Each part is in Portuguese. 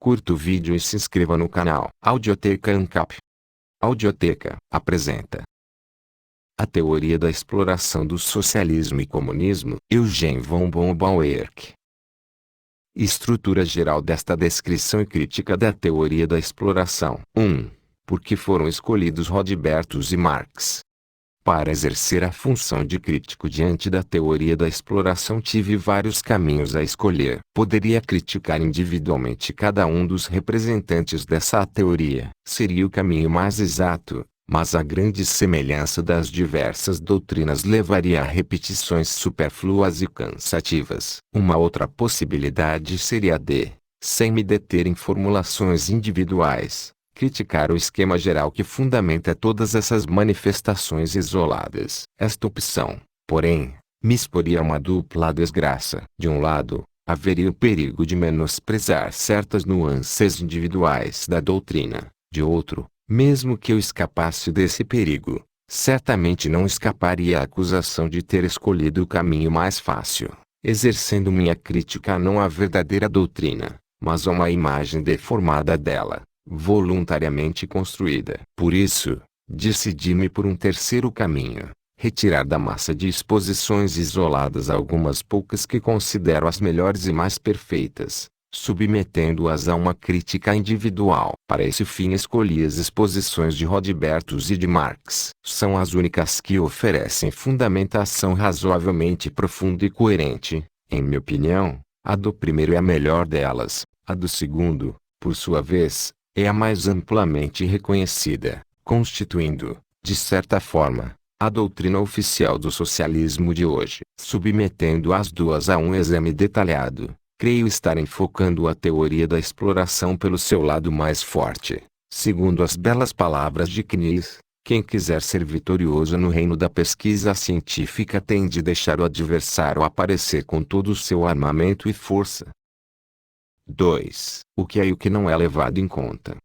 Curta o vídeo e se inscreva no canal. Audioteca ANCAP. Audioteca apresenta A Teoria da Exploração do Socialismo e Comunismo, Eugen von Bauwerk. Estrutura geral desta descrição e crítica da teoria da exploração. 1. Por que foram escolhidos Rodbertus e Marx? Para exercer a função de crítico diante da teoria da exploração tive vários caminhos a escolher. Poderia criticar individualmente cada um dos representantes dessa teoria. Seria o caminho mais exato, mas a grande semelhança das diversas doutrinas levaria a repetições supérfluas e cansativas. Uma outra possibilidade seria de, sem me deter em formulações individuais, criticar o esquema geral que fundamenta todas essas manifestações isoladas. Esta opção, porém, me exporia a uma dupla desgraça. De um lado, haveria o perigo de menosprezar certas nuances individuais da doutrina. De outro, mesmo que eu escapasse desse perigo, certamente não escaparia à acusação de ter escolhido o caminho mais fácil, exercendo minha crítica não à verdadeira doutrina, mas a uma imagem deformada dela, voluntariamente construída. Por isso, decidi-me por um terceiro caminho: retirar da massa de exposições isoladas algumas poucas que considero as melhores e mais perfeitas, submetendo-as a uma crítica individual. Para esse fim escolhi as exposições de Rodbertus e de Marx. São as únicas que oferecem fundamentação razoavelmente profunda e coerente. Em minha opinião, a do primeiro é a melhor delas. A do segundo, por sua vez, é a mais amplamente reconhecida, constituindo, de certa forma, a doutrina oficial do socialismo de hoje. Submetendo as duas a um exame detalhado, creio estar enfocando a teoria da exploração pelo seu lado mais forte. Segundo as belas palavras de Keynes, quem quiser ser vitorioso no reino da pesquisa científica tem de deixar o adversário aparecer com todo o seu armamento e força. 2. O que é e o que não é levado em conta.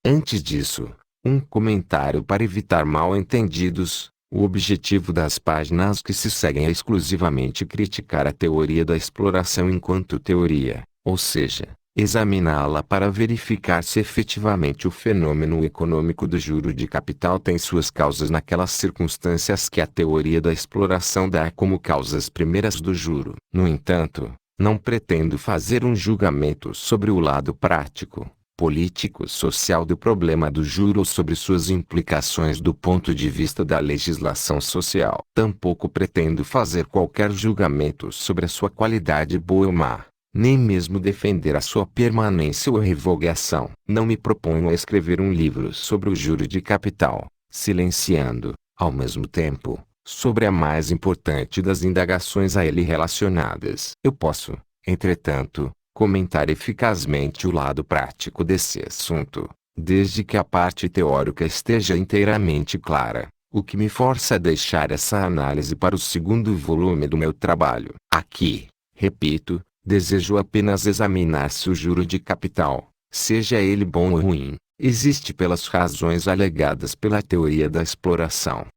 Antes disso, um comentário para evitar mal-entendidos. O objetivo das páginas que se seguem é exclusivamente criticar a teoria da exploração enquanto teoria, ou seja, examiná-la para verificar se efetivamente o fenômeno econômico do juro de capital tem suas causas naquelas circunstâncias que a teoria da exploração dá como causas primeiras do juro. No entanto, não pretendo fazer um julgamento sobre o lado prático, político, social do problema do juro ou sobre suas implicações do ponto de vista da legislação social. Tampouco pretendo fazer qualquer julgamento sobre a sua qualidade boa ou má, nem mesmo defender a sua permanência ou revogação. Não me proponho a escrever um livro sobre o juro de capital, silenciando, ao mesmo tempo, sobre a mais importante das indagações a ele relacionadas. Eu posso, entretanto, comentar eficazmente o lado prático desse assunto, desde que a parte teórica esteja inteiramente clara, o que me força a deixar essa análise para o segundo volume do meu trabalho. Aqui, repito, desejo apenas examinar se o juro de capital, seja ele bom ou ruim, existe pelas razões alegadas pela teoria da exploração.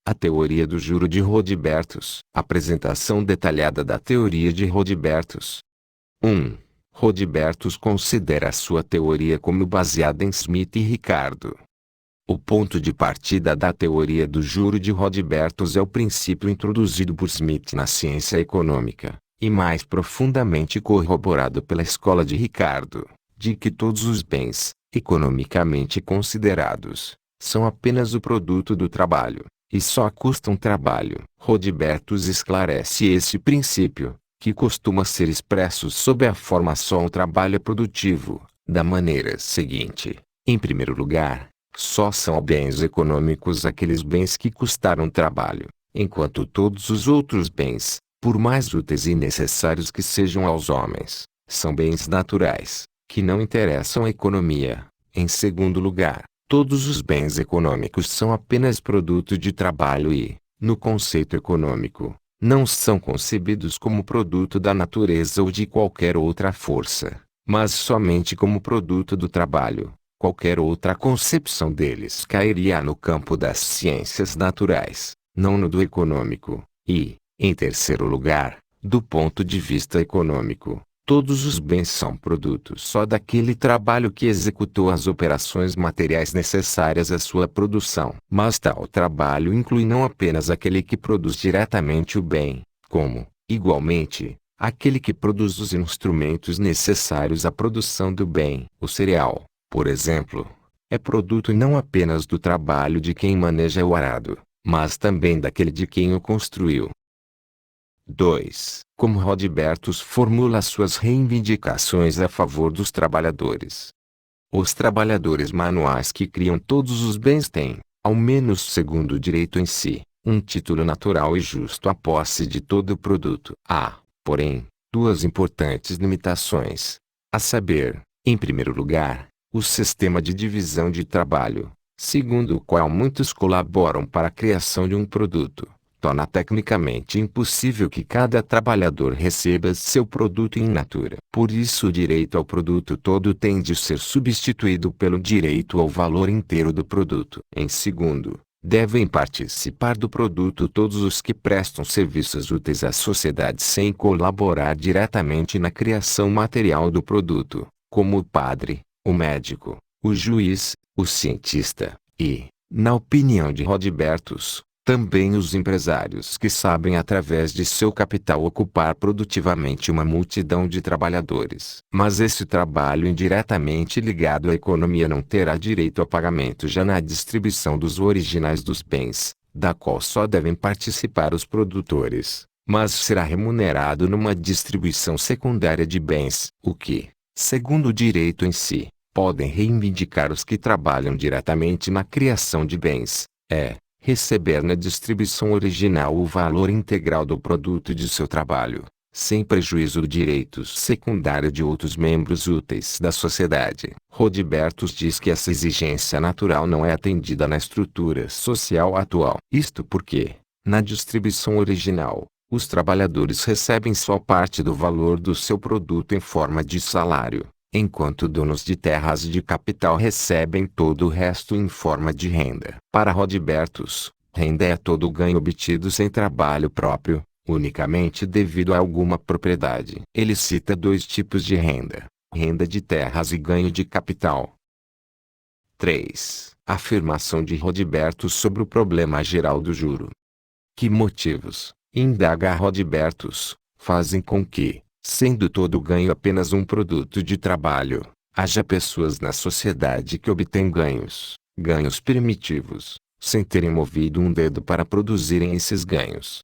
A teoria do juro de Rodbertus. Apresentação detalhada da teoria de Rodbertus. 1. Rodbertus considera a sua teoria como baseada em Smith e Ricardo. O ponto de partida da teoria do juro de Rodbertus é o princípio introduzido por Smith na ciência econômica, e mais profundamente corroborado pela escola de Ricardo, de que todos os bens, economicamente considerados, são apenas o produto do trabalho, e só custam trabalho. Rodbertus esclarece esse princípio, que costuma ser expresso sob a forma só um trabalho produtivo, da maneira seguinte: em primeiro lugar, só são bens econômicos aqueles bens que custaram trabalho, enquanto todos os outros bens, por mais úteis e necessários que sejam aos homens, são bens naturais, que não interessam à economia. Em segundo lugar, todos os bens econômicos são apenas produto de trabalho e, no conceito econômico, não são concebidos como produto da natureza ou de qualquer outra força, mas somente como produto do trabalho. Qualquer outra concepção deles cairia no campo das ciências naturais, não no do econômico, e, em terceiro lugar, do ponto de vista econômico, Todos os bens são produtos só daquele trabalho que executou as operações materiais necessárias à sua produção. Mas tal trabalho inclui não apenas aquele que produz diretamente o bem, como, igualmente, aquele que produz os instrumentos necessários à produção do bem. O cereal, por exemplo, é produto não apenas do trabalho de quem maneja o arado, mas também daquele de quem o construiu. 2. Como Rodbertus formula suas reivindicações a favor dos trabalhadores. Os trabalhadores manuais que criam todos os bens têm, ao menos segundo o direito em si, um título natural e justo à posse de todo o produto. Há, porém, duas importantes limitações. A saber, em primeiro lugar, o sistema de divisão de trabalho, segundo o qual muitos colaboram para a criação de um produto, torna tecnicamente impossível que cada trabalhador receba seu produto in natura. Por isso o direito ao produto todo tem de ser substituído pelo direito ao valor inteiro do produto. Em segundo, devem participar do produto todos os que prestam serviços úteis à sociedade sem colaborar diretamente na criação material do produto, como o padre, o médico, o juiz, o cientista, e, na opinião de Rodbertus, também os empresários que sabem através de seu capital ocupar produtivamente uma multidão de trabalhadores. Mas esse trabalho indiretamente ligado à economia não terá direito a pagamento já na distribuição dos originais dos bens, da qual só devem participar os produtores, mas será remunerado numa distribuição secundária de bens, o que, segundo o direito em si, podem reivindicar os que trabalham diretamente na criação de bens, receber na distribuição original o valor integral do produto de seu trabalho, sem prejuízo do direito secundário de outros membros úteis da sociedade. Rodbertus diz que essa exigência natural não é atendida na estrutura social atual. Isto porque, na distribuição original, os trabalhadores recebem só parte do valor do seu produto em forma de salário, enquanto donos de terras e de capital recebem todo o resto em forma de renda. Para Rodbertus, renda é todo o ganho obtido sem trabalho próprio, unicamente devido a alguma propriedade. Ele cita dois tipos de renda: renda de terras e ganho de capital. 3. Afirmação de Rodbertus sobre o problema geral do juro. Que motivos, indaga Rodbertus, fazem com que, sendo todo o ganho apenas um produto de trabalho, haja pessoas na sociedade que obtêm ganhos primitivos, sem terem movido um dedo para produzirem esses ganhos?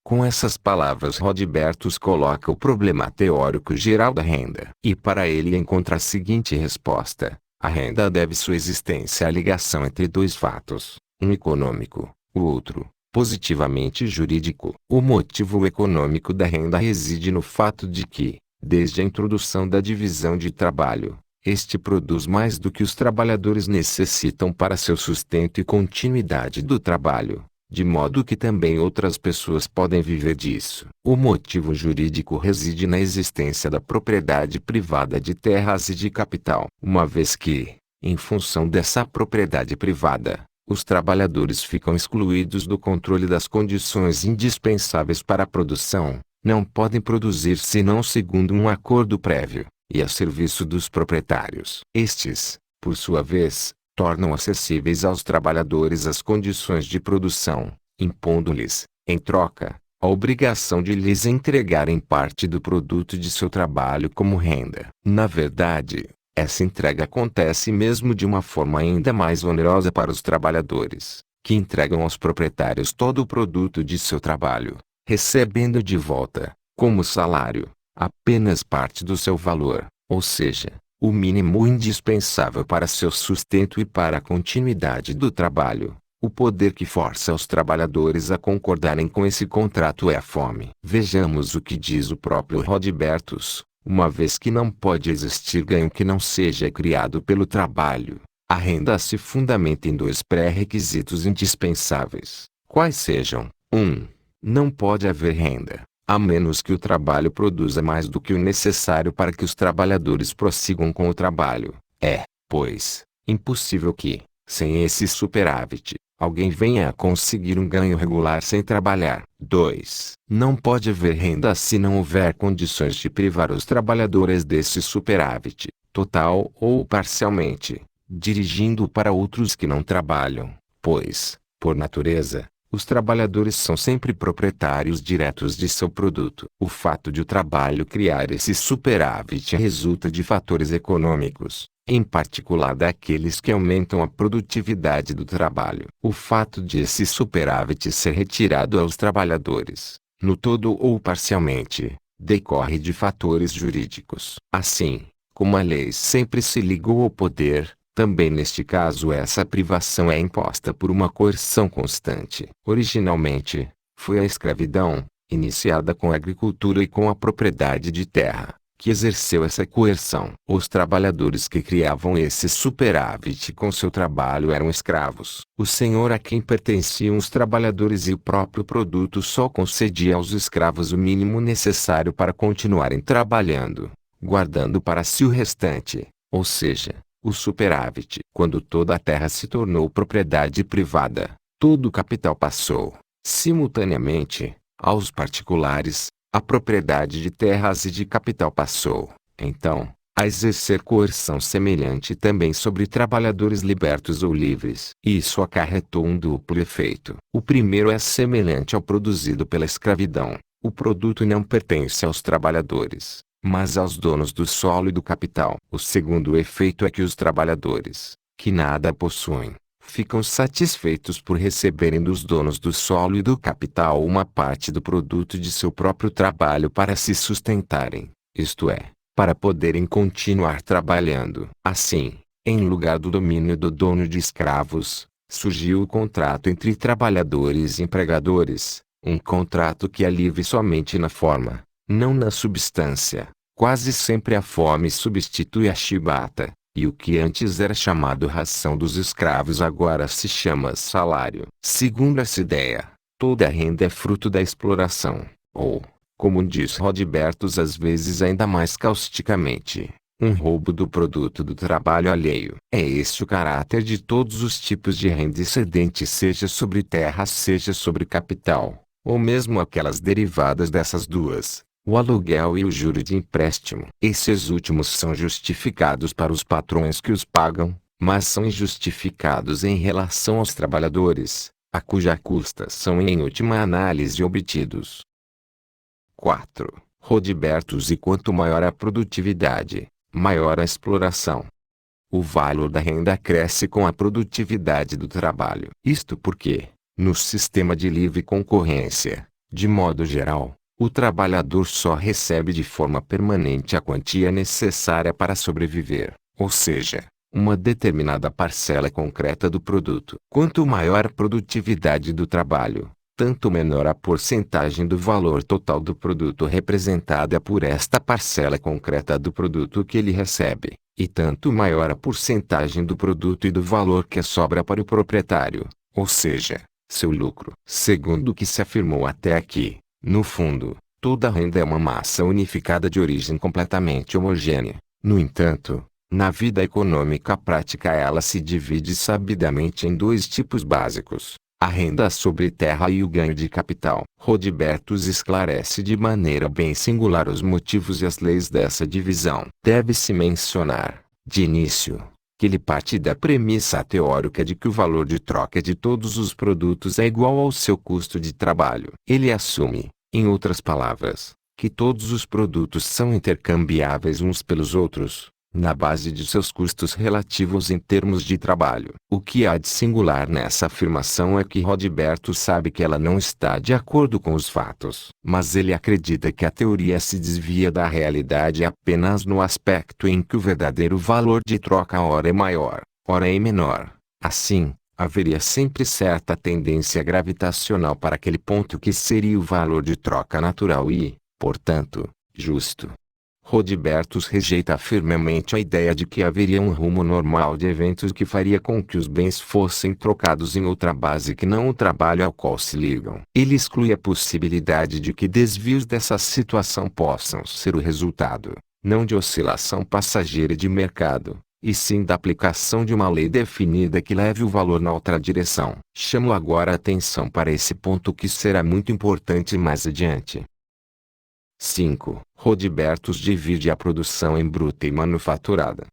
Com essas palavras Rodbertus coloca o problema teórico geral da renda. E para ele encontra a seguinte resposta: a renda deve sua existência à ligação entre dois fatos, um econômico, o outro, positivamente jurídico. O motivo econômico da renda reside no fato de que, desde a introdução da divisão de trabalho, este produz mais do que os trabalhadores necessitam para seu sustento e continuidade do trabalho, de modo que também outras pessoas podem viver disso. O motivo jurídico reside na existência da propriedade privada de terras e de capital, uma vez que, em função dessa propriedade privada, os trabalhadores ficam excluídos do controle das condições indispensáveis para a produção, não podem produzir senão segundo um acordo prévio, e a serviço dos proprietários. Estes, por sua vez, tornam acessíveis aos trabalhadores as condições de produção, impondo-lhes, em troca, a obrigação de lhes entregarem parte do produto de seu trabalho como renda. Na verdade, essa entrega acontece mesmo de uma forma ainda mais onerosa para os trabalhadores, que entregam aos proprietários todo o produto de seu trabalho, recebendo de volta, como salário, apenas parte do seu valor, ou seja, o mínimo indispensável para seu sustento e para a continuidade do trabalho. O poder que força os trabalhadores a concordarem com esse contrato é a fome. Vejamos o que diz o próprio Rodbertus. Uma vez que não pode existir ganho que não seja criado pelo trabalho, a renda se fundamenta em dois pré-requisitos indispensáveis, quais sejam: 1. Não pode haver renda, a menos que o trabalho produza mais do que o necessário para que os trabalhadores prossigam com o trabalho. É, pois, impossível que, sem esse superávit, alguém venha a conseguir um ganho regular sem trabalhar. 2. Não pode haver renda se não houver condições de privar os trabalhadores desse superávit, total ou parcialmente, dirigindo-o para outros que não trabalham, pois, por natureza, os trabalhadores são sempre proprietários diretos de seu produto. O fato de o trabalho criar esse superávit resulta de fatores econômicos, em particular daqueles que aumentam a produtividade do trabalho. O fato de esse superávit ser retirado aos trabalhadores, no todo ou parcialmente, decorre de fatores jurídicos. Assim, como a lei sempre se ligou ao poder, também neste caso essa privação é imposta por uma coerção constante. Originalmente, foi a escravidão, iniciada com a agricultura e com a propriedade de terra, que exerceu essa coerção. Os trabalhadores que criavam esse superávit com seu trabalho eram escravos. O senhor a quem pertenciam os trabalhadores e o próprio produto só concedia aos escravos o mínimo necessário para continuarem trabalhando, guardando para si o restante, ou seja, o superávit. Quando toda a terra se tornou propriedade privada, todo o capital passou, simultaneamente, aos particulares. A propriedade de terras e de capital passou, então, a exercer coerção semelhante também sobre trabalhadores libertos ou livres. Isso acarretou um duplo efeito. O primeiro é semelhante ao produzido pela escravidão. O produto não pertence aos trabalhadores, mas aos donos do solo e do capital. O segundo efeito é que os trabalhadores, que nada possuem, ficam satisfeitos por receberem dos donos do solo e do capital uma parte do produto de seu próprio trabalho para se sustentarem, isto é, para poderem continuar trabalhando. Assim, em lugar do domínio do dono de escravos, surgiu o contrato entre trabalhadores e empregadores, um contrato que é livre somente na forma, não na substância. Quase sempre a fome substitui a chibata. E o que antes era chamado ração dos escravos agora se chama salário. Segundo essa ideia, toda renda é fruto da exploração, ou, como diz Rodbertus às vezes ainda mais causticamente, um roubo do produto do trabalho alheio. É este o caráter de todos os tipos de renda excedente, seja sobre terra, seja sobre capital, ou mesmo aquelas derivadas dessas duas, o aluguel e o juro de empréstimo. Esses últimos são justificados para os patrões que os pagam, mas são injustificados em relação aos trabalhadores, a cuja custa são em última análise obtidos. 4. Rodbertus. E quanto maior a produtividade, maior a exploração. O valor da renda cresce com a produtividade do trabalho. Isto porque, no sistema de livre concorrência, de modo geral, o trabalhador só recebe de forma permanente a quantia necessária para sobreviver, ou seja, uma determinada parcela concreta do produto. Quanto maior a produtividade do trabalho, tanto menor a porcentagem do valor total do produto representada por esta parcela concreta do produto que ele recebe, e tanto maior a porcentagem do produto e do valor que sobra para o proprietário, ou seja, seu lucro. Segundo o que se afirmou até aqui, no fundo, toda renda é uma massa unificada de origem completamente homogênea. No entanto, na vida econômica prática ela se divide sabidamente em dois tipos básicos: a renda sobre terra e o ganho de capital. Rodbertus esclarece de maneira bem singular os motivos e as leis dessa divisão. Deve-se mencionar, de início, que ele parte da premissa teórica de que o valor de troca de todos os produtos é igual ao seu custo de trabalho. Ele assume, em outras palavras, que todos os produtos são intercambiáveis uns pelos outros, na base de seus custos relativos em termos de trabalho. O que há de singular nessa afirmação é que Rodbertus sabe que ela não está de acordo com os fatos. Mas ele acredita que a teoria se desvia da realidade apenas no aspecto em que o verdadeiro valor de troca ora é maior, ora é menor. Assim, haveria sempre certa tendência gravitacional para aquele ponto que seria o valor de troca natural e, portanto, justo. Rodbertus rejeita firmemente a ideia de que haveria um rumo normal de eventos que faria com que os bens fossem trocados em outra base que não o trabalho ao qual se ligam. Ele exclui a possibilidade de que desvios dessa situação possam ser o resultado, não de oscilação passageira de mercado, e sim da aplicação de uma lei definida que leve o valor na outra direção. Chamo agora a atenção para esse ponto que será muito importante mais adiante. 5. Rodbertus divide a produção em bruta e manufaturada.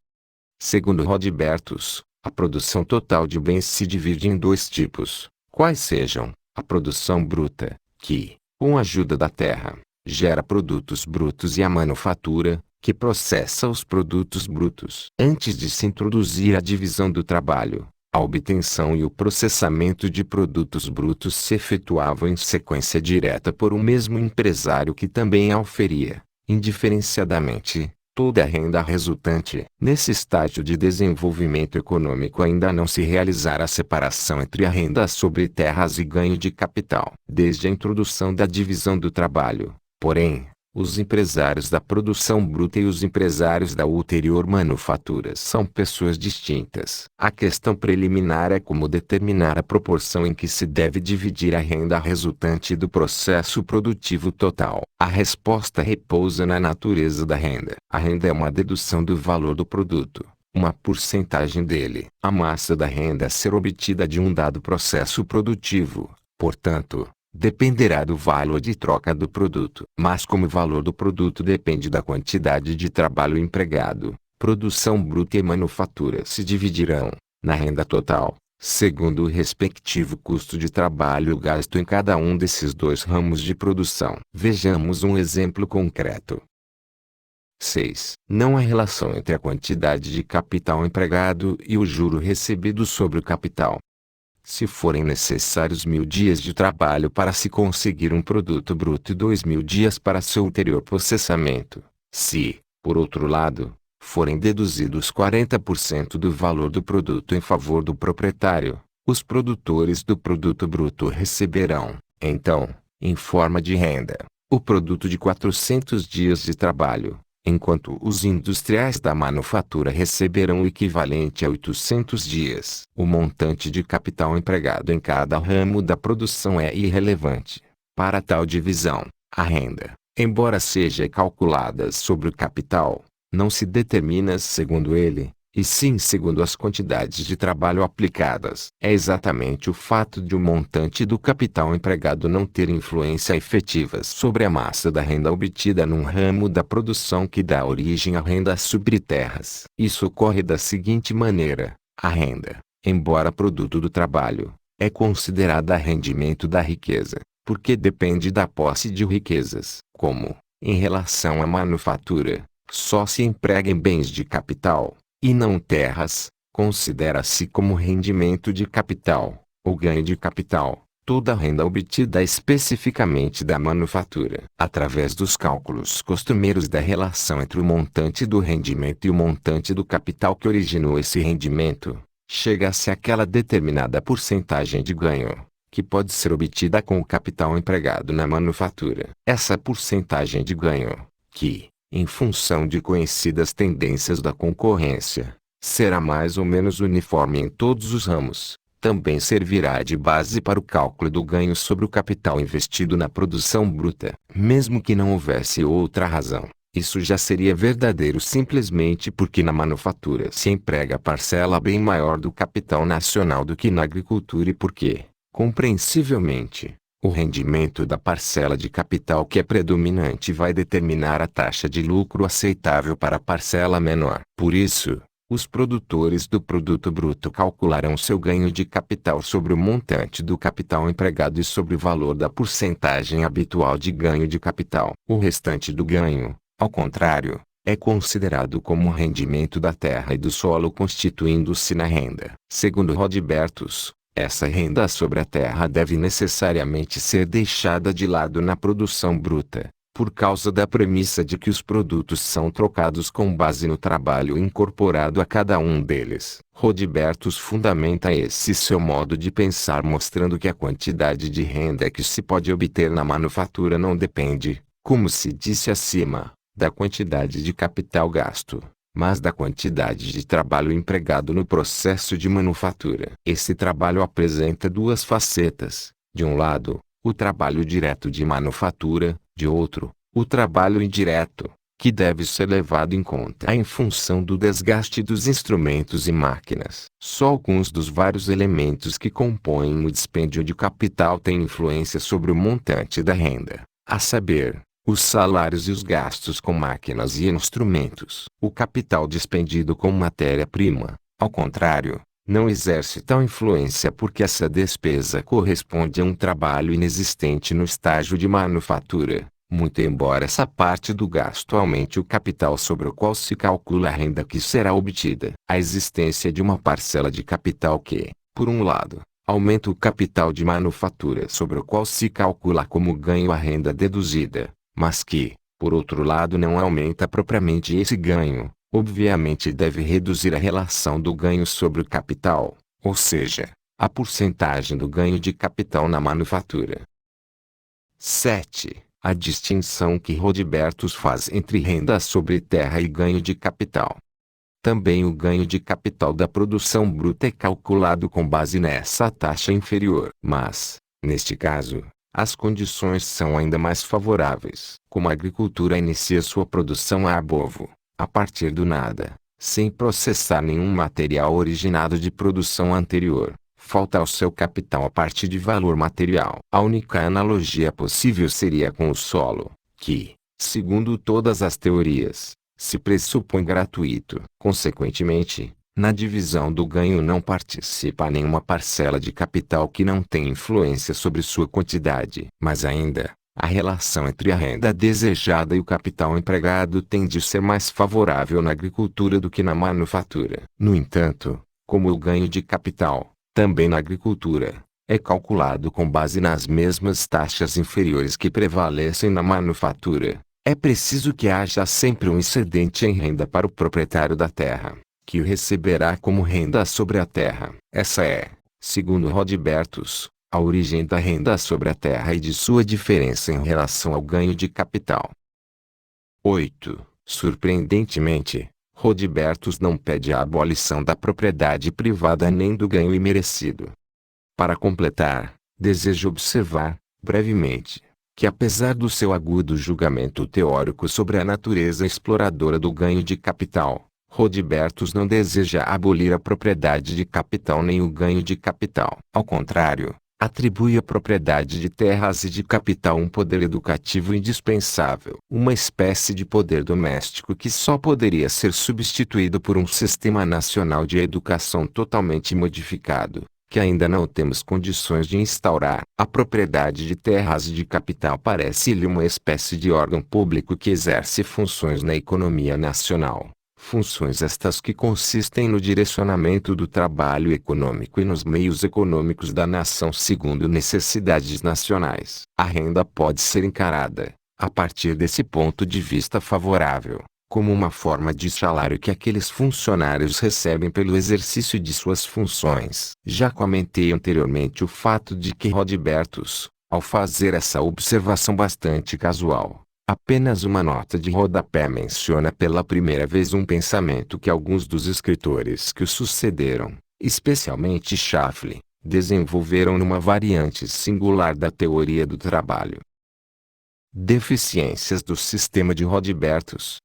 Segundo Rodbertus, a produção total de bens se divide em dois tipos, quais sejam: a produção bruta, que, com a ajuda da terra, gera produtos brutos, e a manufatura, que processa os produtos brutos. Antes de se introduzir a divisão do trabalho, a obtenção e o processamento de produtos brutos se efetuavam em sequência direta por um mesmo empresário que também auferia, indiferenciadamente, toda a renda resultante. Nesse estágio de desenvolvimento econômico ainda não se realizara a separação entre a renda sobre terras e ganho de capital. Desde a introdução da divisão do trabalho, porém, os empresários da produção bruta e os empresários da ulterior manufatura são pessoas distintas. A questão preliminar é como determinar a proporção em que se deve dividir a renda resultante do processo produtivo total. A resposta repousa na natureza da renda. A renda é uma dedução do valor do produto, uma porcentagem dele. A massa da renda a ser obtida de um dado processo produtivo, portanto, dependerá do valor de troca do produto. Mas como o valor do produto depende da quantidade de trabalho empregado, produção bruta e manufatura se dividirão, na renda total, segundo o respectivo custo de trabalho gasto em cada um desses dois ramos de produção. Vejamos um exemplo concreto. 6. Não há relação entre a quantidade de capital empregado e o juro recebido sobre o capital. Se forem necessários 1000 dias de trabalho para se conseguir um produto bruto e 2000 dias para seu ulterior processamento, se, por outro lado, forem deduzidos 40% do valor do produto em favor do proprietário, os produtores do produto bruto receberão, então, em forma de renda, o produto de 400 dias de trabalho, enquanto os industriais da manufatura receberão o equivalente a 800 dias. O montante de capital empregado em cada ramo da produção é irrelevante. Para tal divisão, a renda, embora seja calculada sobre o capital, não se determina segundo ele, e sim segundo as quantidades de trabalho aplicadas. É exatamente o fato de o montante do capital empregado não ter influência efetiva sobre a massa da renda obtida num ramo da produção que dá origem à renda sobre terras. Isso ocorre da seguinte maneira: a renda, embora produto do trabalho, é considerada rendimento da riqueza, porque depende da posse de riquezas. Como, em relação à manufatura, só se emprega em bens de capital, e não terras, considera-se como rendimento de capital, ou ganho de capital, toda a renda obtida especificamente da manufatura. Através dos cálculos costumeiros da relação entre o montante do rendimento e o montante do capital que originou esse rendimento, chega-se àquela determinada porcentagem de ganho, que pode ser obtida com o capital empregado na manufatura. Essa porcentagem de ganho, que, em função de conhecidas tendências da concorrência, será mais ou menos uniforme em todos os ramos, também servirá de base para o cálculo do ganho sobre o capital investido na produção bruta. Mesmo que não houvesse outra razão, isso já seria verdadeiro simplesmente porque na manufatura se emprega parcela bem maior do capital nacional do que na agricultura e porque, compreensivelmente, o rendimento da parcela de capital que é predominante vai determinar a taxa de lucro aceitável para a parcela menor. Por isso, os produtores do produto bruto calcularão seu ganho de capital sobre o montante do capital empregado e sobre o valor da porcentagem habitual de ganho de capital. O restante do ganho, ao contrário, é considerado como rendimento da terra e do solo, constituindo-se na renda. Segundo Rodbertus, essa renda sobre a terra deve necessariamente ser deixada de lado na produção bruta, por causa da premissa de que os produtos são trocados com base no trabalho incorporado a cada um deles. Rodbertus fundamenta esse seu modo de pensar mostrando que a quantidade de renda que se pode obter na manufatura não depende, como se disse acima, da quantidade de capital gasto, mas da quantidade de trabalho empregado no processo de manufatura. Esse trabalho apresenta duas facetas: de um lado, o trabalho direto de manufatura, de outro, o trabalho indireto, que deve ser levado em conta em função do desgaste dos instrumentos e máquinas. Só alguns dos vários elementos que compõem o dispêndio de capital têm influência sobre o montante da renda, a saber, os salários e os gastos com máquinas e instrumentos. O capital dispendido com matéria-prima, ao contrário, não exerce tal influência porque essa despesa corresponde a um trabalho inexistente no estágio de manufatura. Muito embora essa parte do gasto aumente o capital sobre o qual se calcula a renda que será obtida. A existência de uma parcela de capital que, por um lado, aumenta o capital de manufatura sobre o qual se calcula como ganho a renda deduzida, mas que, por outro lado, não aumenta propriamente esse ganho, obviamente deve reduzir a relação do ganho sobre o capital, ou seja, a porcentagem do ganho de capital na manufatura. 7. A distinção que Rodbertus faz entre renda sobre terra e ganho de capital. Também o ganho de capital da produção bruta é calculado com base nessa taxa inferior. Mas, neste caso, as condições são ainda mais favoráveis. Como a agricultura inicia sua produção a bovo, a partir do nada, sem processar nenhum material originado de produção anterior, falta ao seu capital a parte de valor material. A única analogia possível seria com o solo, que, segundo todas as teorias, se pressupõe gratuito. Consequentemente, na divisão do ganho não participa nenhuma parcela de capital que não tem influência sobre sua quantidade. Mas ainda, a relação entre a renda desejada e o capital empregado tende a ser mais favorável na agricultura do que na manufatura. No entanto, como o ganho de capital, também na agricultura, é calculado com base nas mesmas taxas inferiores que prevalecem na manufatura, é preciso que haja sempre um excedente em renda para o proprietário da terra, que o receberá como renda sobre a terra. Essa é, segundo Rodbertus, a origem da renda sobre a terra e de sua diferença em relação ao ganho de capital. 8. Surpreendentemente, Rodbertus não pede a abolição da propriedade privada nem do ganho imerecido. Para completar, desejo observar, brevemente, que apesar do seu agudo julgamento teórico sobre a natureza exploradora do ganho de capital, Rodbertus não deseja abolir a propriedade de capital nem o ganho de capital. Ao contrário, atribui à propriedade de terras e de capital um poder educativo indispensável, uma espécie de poder doméstico que só poderia ser substituído por um sistema nacional de educação totalmente modificado, que ainda não temos condições de instaurar. A propriedade de terras e de capital parece-lhe uma espécie de órgão público que exerce funções na economia nacional. Funções estas que consistem no direcionamento do trabalho econômico e nos meios econômicos da nação segundo necessidades nacionais. A renda pode ser encarada, a partir desse ponto de vista favorável, como uma forma de salário que aqueles funcionários recebem pelo exercício de suas funções. Já comentei anteriormente o fato de que Rodbertus, ao fazer essa observação bastante casual, apenas uma nota de rodapé menciona pela primeira vez um pensamento que alguns dos escritores que o sucederam, especialmente Schäffle, desenvolveram numa variante singular da teoria do trabalho. Deficiências do sistema de Rodbertus.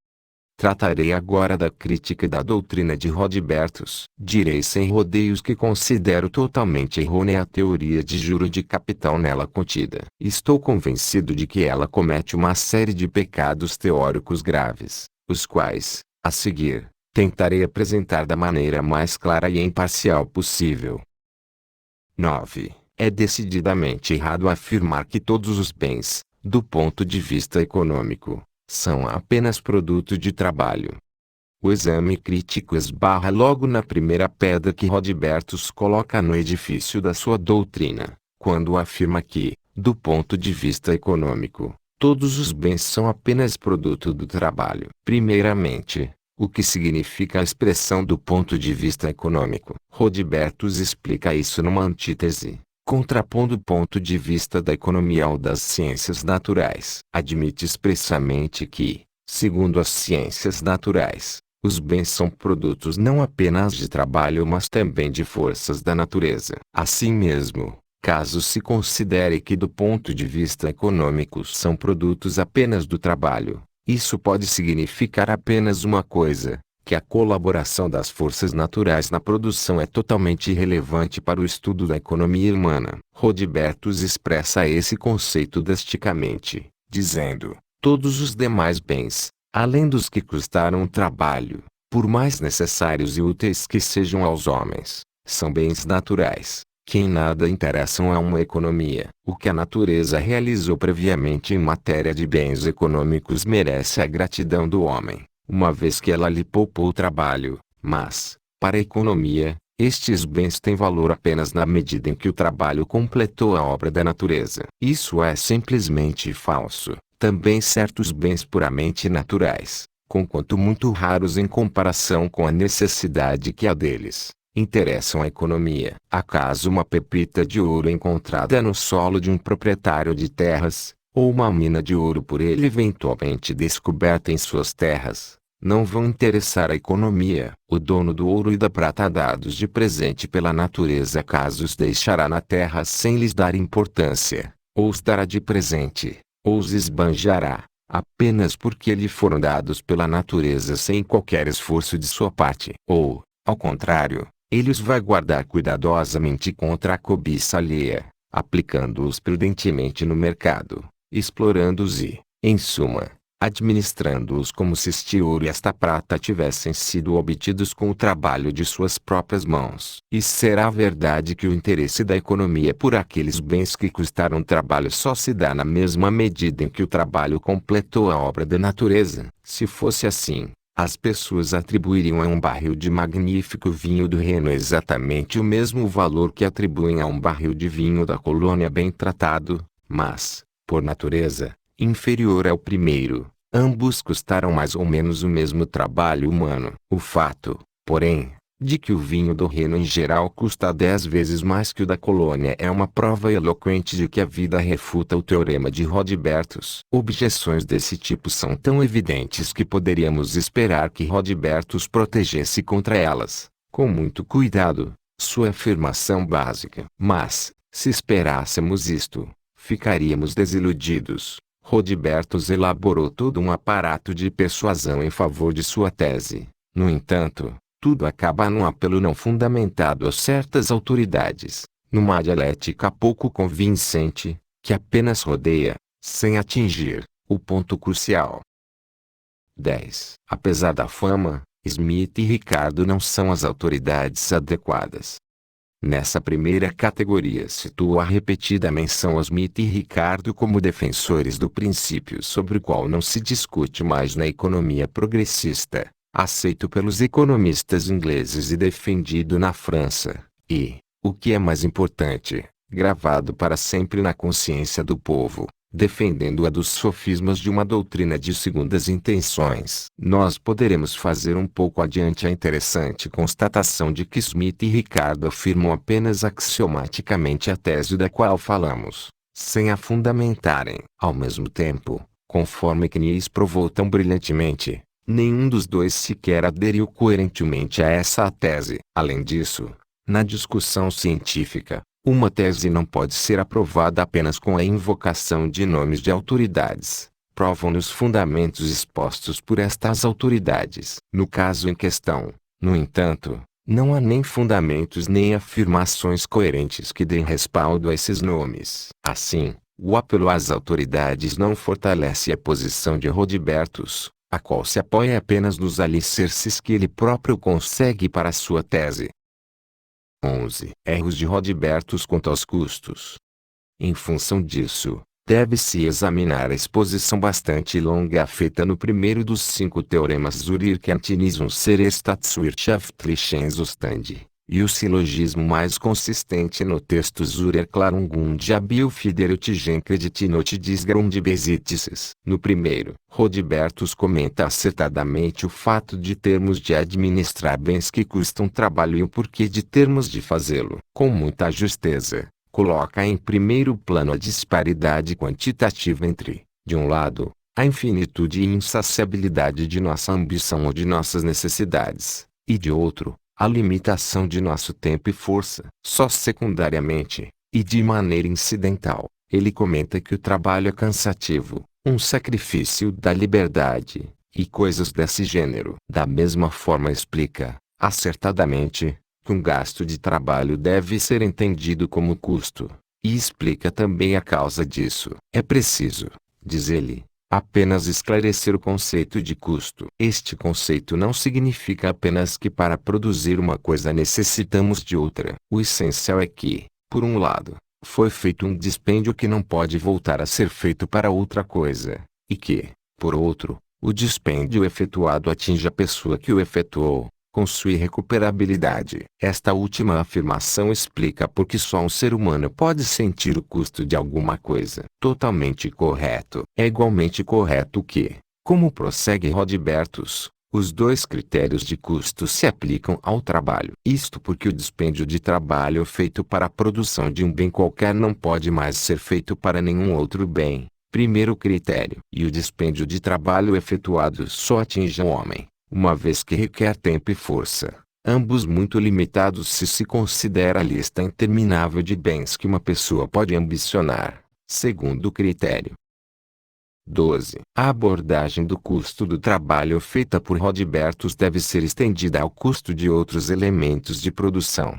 Tratarei agora da crítica da doutrina de Rodbertus. Direi sem rodeios que considero totalmente errônea a teoria de juro de capital nela contida. Estou convencido de que ela comete uma série de pecados teóricos graves, os quais, a seguir, tentarei apresentar da maneira mais clara e imparcial possível. 9. É decididamente errado afirmar que todos os bens, do ponto de vista econômico, são apenas produto de trabalho. O exame crítico esbarra logo na primeira pedra que Rodbertus coloca no edifício da sua doutrina, quando afirma que, do ponto de vista econômico, todos os bens são apenas produto do trabalho. Primeiramente, o que significa a expressão do ponto de vista econômico? Rodbertus explica isso numa antítese, contrapondo o ponto de vista da economia ao das ciências naturais. Admite expressamente que, segundo as ciências naturais, os bens são produtos não apenas de trabalho mas também de forças da natureza. Assim mesmo, caso se considere que do ponto de vista econômico são produtos apenas do trabalho, Isso pode significar apenas uma coisa: que a colaboração das forças naturais na produção é totalmente irrelevante para o estudo da economia humana. Rodbertus expressa esse conceito drasticamente, dizendo: todos os demais bens, além dos que custaram trabalho, por mais necessários e úteis que sejam aos homens, são bens naturais, que em nada interessam a uma economia. O que a natureza realizou previamente em matéria de bens econômicos merece a gratidão do homem, uma vez que ela lhe poupou trabalho, mas, para a economia, estes bens têm valor apenas na medida em que o trabalho completou a obra da natureza. Isso é simplesmente falso. Também certos bens puramente naturais, conquanto muito raros em comparação com a necessidade que há deles, interessam a economia. Acaso uma pepita de ouro encontrada no solo de um proprietário de terras, ou uma mina de ouro por ele eventualmente descoberta em suas terras, não vão interessar a economia? O dono do ouro e da prata dados de presente pela natureza acaso os deixará na terra sem lhes dar importância, ou os dará de presente, ou os esbanjará, apenas porque lhe foram dados pela natureza sem qualquer esforço de sua parte? Ou, ao contrário, ele os vai guardar cuidadosamente contra a cobiça alheia, aplicando-os prudentemente no mercado, explorando-os e, em suma, administrando-os como se este ouro e esta prata tivessem sido obtidos com o trabalho de suas próprias mãos. E será verdade que o interesse da economia por aqueles bens que custaram trabalho só se dá na mesma medida em que o trabalho completou a obra da natureza? Se fosse assim, as pessoas atribuiriam a um barril de magnífico vinho do Reno exatamente o mesmo valor que atribuem a um barril de vinho da colônia bem tratado, mas, por natureza, inferior ao primeiro. Ambos custaram mais ou menos o mesmo trabalho humano. O fato, porém, de que o vinho do Reno em geral custa 10 vezes mais que o da colônia é uma prova eloquente de que a vida refuta o teorema de Rodbertus. Objeções desse tipo são tão evidentes que poderíamos esperar que Rodbertus protegesse contra elas, com muito cuidado, sua afirmação básica. Mas, se esperássemos isto, ficaríamos desiludidos. Rodbertus elaborou todo um aparato de persuasão em favor de sua tese. No entanto, tudo acaba num apelo não fundamentado a certas autoridades, numa dialética pouco convincente, que apenas rodeia, sem atingir, o ponto crucial. 10. Apesar da fama, Smith e Ricardo não são as autoridades adequadas. Nessa primeira categoria situa a repetida menção a Smith e Ricardo como defensores do princípio sobre o qual não se discute mais na economia progressista, aceito pelos economistas ingleses e defendido na França, e, o que é mais importante, gravado para sempre na consciência do povo, defendendo-a dos sofismas de uma doutrina de segundas intenções. Nós poderemos fazer um pouco adiante a interessante constatação de que Smith e Ricardo afirmam apenas axiomaticamente a tese da qual falamos, sem a fundamentarem. Ao mesmo tempo, conforme Keynes provou tão brilhantemente, nenhum dos dois sequer aderiu coerentemente a essa tese. Além disso, na discussão científica, uma tese não pode ser aprovada apenas com a invocação de nomes de autoridades. Provam-nos fundamentos expostos por estas autoridades. No caso em questão, no entanto, não há nem fundamentos nem afirmações coerentes que deem respaldo a esses nomes. Assim, o apelo às autoridades não fortalece a posição de Rodbertus, a qual se apoia apenas nos alicerces que ele próprio consegue para sua tese. 11. Erros de Rodbertus quanto aos custos. Em função disso, deve-se examinar a exposição bastante longa feita no primeiro dos 5 teoremas Zur-Erkenntnis unserer Staatswirtschaftlichen Zustand, e o silogismo mais consistente no texto Zur-Erklärung der Biofidelitischen Kreditnote des Grundbesitzes. No primeiro, Rodbertus comenta acertadamente o fato de termos de administrar bens que custam trabalho e o porquê de termos de fazê-lo. Com muita justeza, coloca em primeiro plano a disparidade quantitativa entre, de um lado, a infinitude e insaciabilidade de nossa ambição ou de nossas necessidades, e de outro, a limitação de nosso tempo e força. Só secundariamente, e de maneira incidental, ele comenta que o trabalho é cansativo, um sacrifício da liberdade, e coisas desse gênero. Da mesma forma explica, acertadamente, que um gasto de trabalho deve ser entendido como custo, e explica também a causa disso. É preciso, diz ele, apenas esclarecer o conceito de custo. Este conceito não significa apenas que para produzir uma coisa necessitamos de outra. O essencial é que, por um lado, foi feito um dispêndio que não pode voltar a ser feito para outra coisa, e que, por outro, o dispêndio efetuado atinge a pessoa que o efetuou, com sua irrecuperabilidade. Esta última afirmação explica por que só um ser humano pode sentir o custo de alguma coisa. Totalmente correto. É igualmente correto que, como prossegue Rodbertus, os dois critérios de custo se aplicam ao trabalho. Isto porque o dispêndio de trabalho feito para a produção de um bem qualquer não pode mais ser feito para nenhum outro bem. Primeiro critério. E o dispêndio de trabalho efetuado só atinge o homem, uma vez que requer tempo e força, ambos muito limitados se considera a lista interminável de bens que uma pessoa pode ambicionar. Segundo critério. 12. A abordagem do custo do trabalho feita por Rodbertus deve ser estendida ao custo de outros elementos de produção.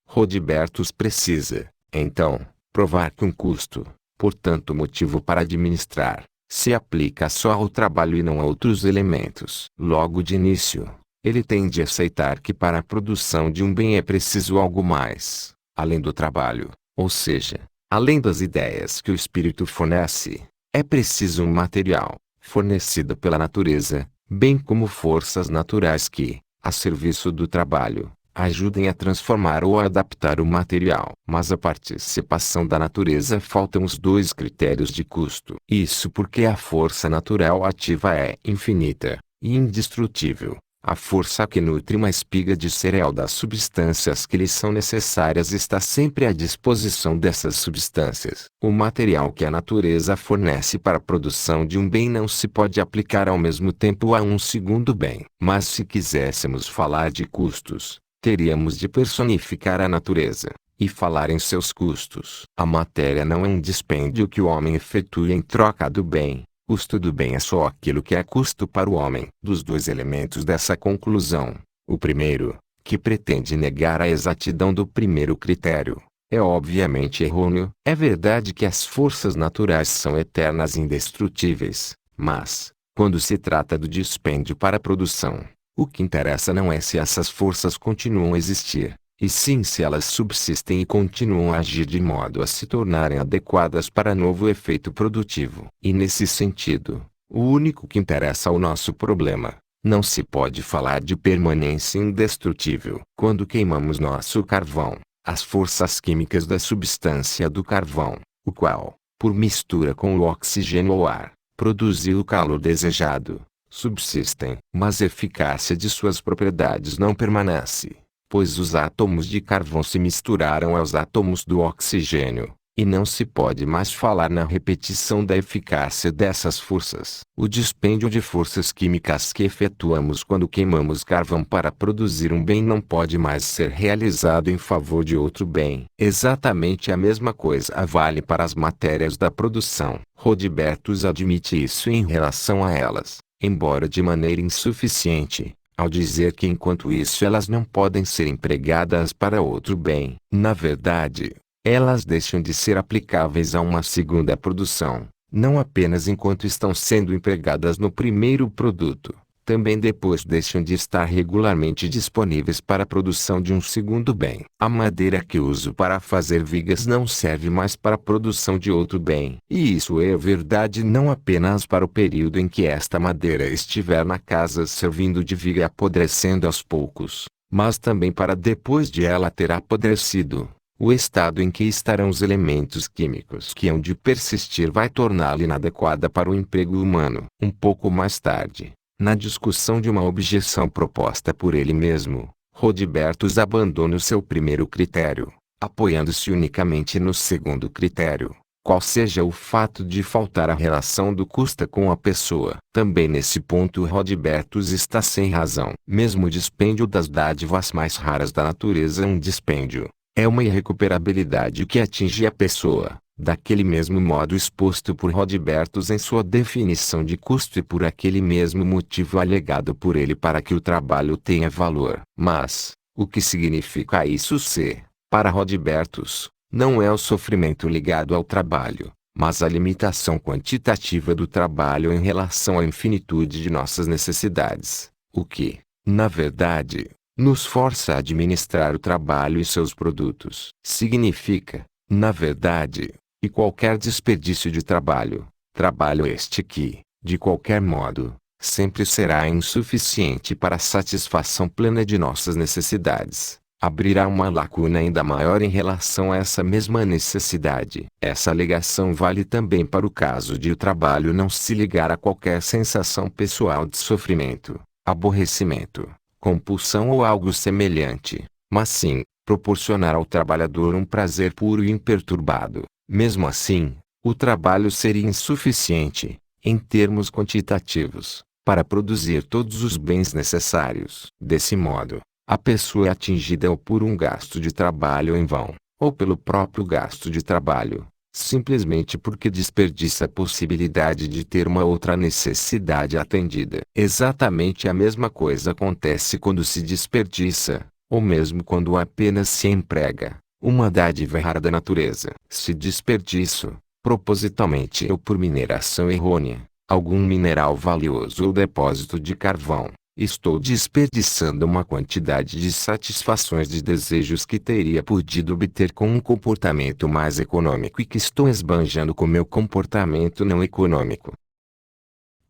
Rodbertus precisa, então, provar que um custo, portanto motivo para administrar, se aplica só ao trabalho e não a outros elementos. Logo de início, ele tem de aceitar que para a produção de um bem é preciso algo mais, além do trabalho, ou seja, além das ideias que o espírito fornece. É preciso um material, fornecido pela natureza, bem como forças naturais que, a serviço do trabalho, ajudem a transformar ou a adaptar o material. Mas a participação da natureza faltam os dois critérios de custo. Isso porque a força natural ativa é infinita e indestrutível. A força que nutre uma espiga de cereal das substâncias que lhe são necessárias está sempre à disposição dessas substâncias. O material que a natureza fornece para a produção de um bem não se pode aplicar ao mesmo tempo a um segundo bem. Mas se quiséssemos falar de custos, teríamos de personificar a natureza, e falar em seus custos. A matéria não é um dispêndio que o homem efetua em troca do bem. Custo do bem é só aquilo que é custo para o homem. Dos dois elementos dessa conclusão, o primeiro, que pretende negar a exatidão do primeiro critério, é obviamente errôneo. É verdade que as forças naturais são eternas e indestrutíveis, mas, quando se trata do dispêndio para a produção, o que interessa não é se essas forças continuam a existir, e sim se elas subsistem e continuam a agir de modo a se tornarem adequadas para novo efeito produtivo. E nesse sentido, o único que interessa ao nosso problema, não se pode falar de permanência indestrutível. Quando queimamos nosso carvão, as forças químicas da substância do carvão, o qual, por mistura com o oxigênio ou ar, produziu o calor desejado, subsistem. Mas a eficácia de suas propriedades não permanece, pois os átomos de carvão se misturaram aos átomos do oxigênio, e não se pode mais falar na repetição da eficácia dessas forças. O dispêndio de forças químicas que efetuamos quando queimamos carvão para produzir um bem não pode mais ser realizado em favor de outro bem. Exatamente a mesma coisa vale para as matérias da produção. Rodbertus admite isso em relação a elas, embora de maneira insuficiente, ao dizer que enquanto isso elas não podem ser empregadas para outro bem. Na verdade, elas deixam de ser aplicáveis a uma segunda produção, não apenas enquanto estão sendo empregadas no primeiro produto, também depois deixam de estar regularmente disponíveis para a produção de um segundo bem. A madeira que uso para fazer vigas não serve mais para a produção de outro bem. E isso é verdade não apenas para o período em que esta madeira estiver na casa servindo de viga e apodrecendo aos poucos, mas também para depois de ela ter apodrecido. O estado em que estarão os elementos químicos que hão de persistir vai torná-la inadequada para o emprego humano. Um pouco mais tarde, na discussão de uma objeção proposta por ele mesmo, Rodbertus abandona o seu primeiro critério, apoiando-se unicamente no segundo critério, qual seja o fato de faltar a relação do custo com a pessoa. Também nesse ponto Rodbertus está sem razão. Mesmo o dispêndio das dádivas mais raras da natureza é um dispêndio. É uma irrecuperabilidade que atinge a pessoa, daquele mesmo modo exposto por Rodbertus em sua definição de custo e por aquele mesmo motivo alegado por ele para que o trabalho tenha valor. Mas, o que significa isso ser, para Rodbertus, não é o sofrimento ligado ao trabalho, mas a limitação quantitativa do trabalho em relação à infinitude de nossas necessidades, o que, na verdade, nos força a administrar o trabalho e seus produtos. Significa, na verdade, e qualquer desperdício de trabalho, trabalho este que, de qualquer modo, sempre será insuficiente para a satisfação plena de nossas necessidades, abrirá uma lacuna ainda maior em relação a essa mesma necessidade. Essa alegação vale também para o caso de o trabalho não se ligar a qualquer sensação pessoal de sofrimento, aborrecimento, compulsão ou algo semelhante, mas sim, proporcionar ao trabalhador um prazer puro e imperturbado. Mesmo assim, o trabalho seria insuficiente, em termos quantitativos, para produzir todos os bens necessários. Desse modo, a pessoa é atingida ou por um gasto de trabalho em vão, ou pelo próprio gasto de trabalho, simplesmente porque desperdiça a possibilidade de ter uma outra necessidade atendida. Exatamente a mesma coisa acontece quando se desperdiça, ou mesmo quando apenas se emprega, uma dádiva rara da natureza. Se desperdiço, propositalmente ou por mineração errônea, algum mineral valioso ou depósito de carvão, estou desperdiçando uma quantidade de satisfações de desejos que teria podido obter com um comportamento mais econômico e que estou esbanjando com meu comportamento não econômico.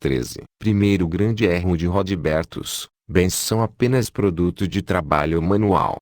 13. Primeiro grande erro de Rodbertus: bens são apenas produto de trabalho manual.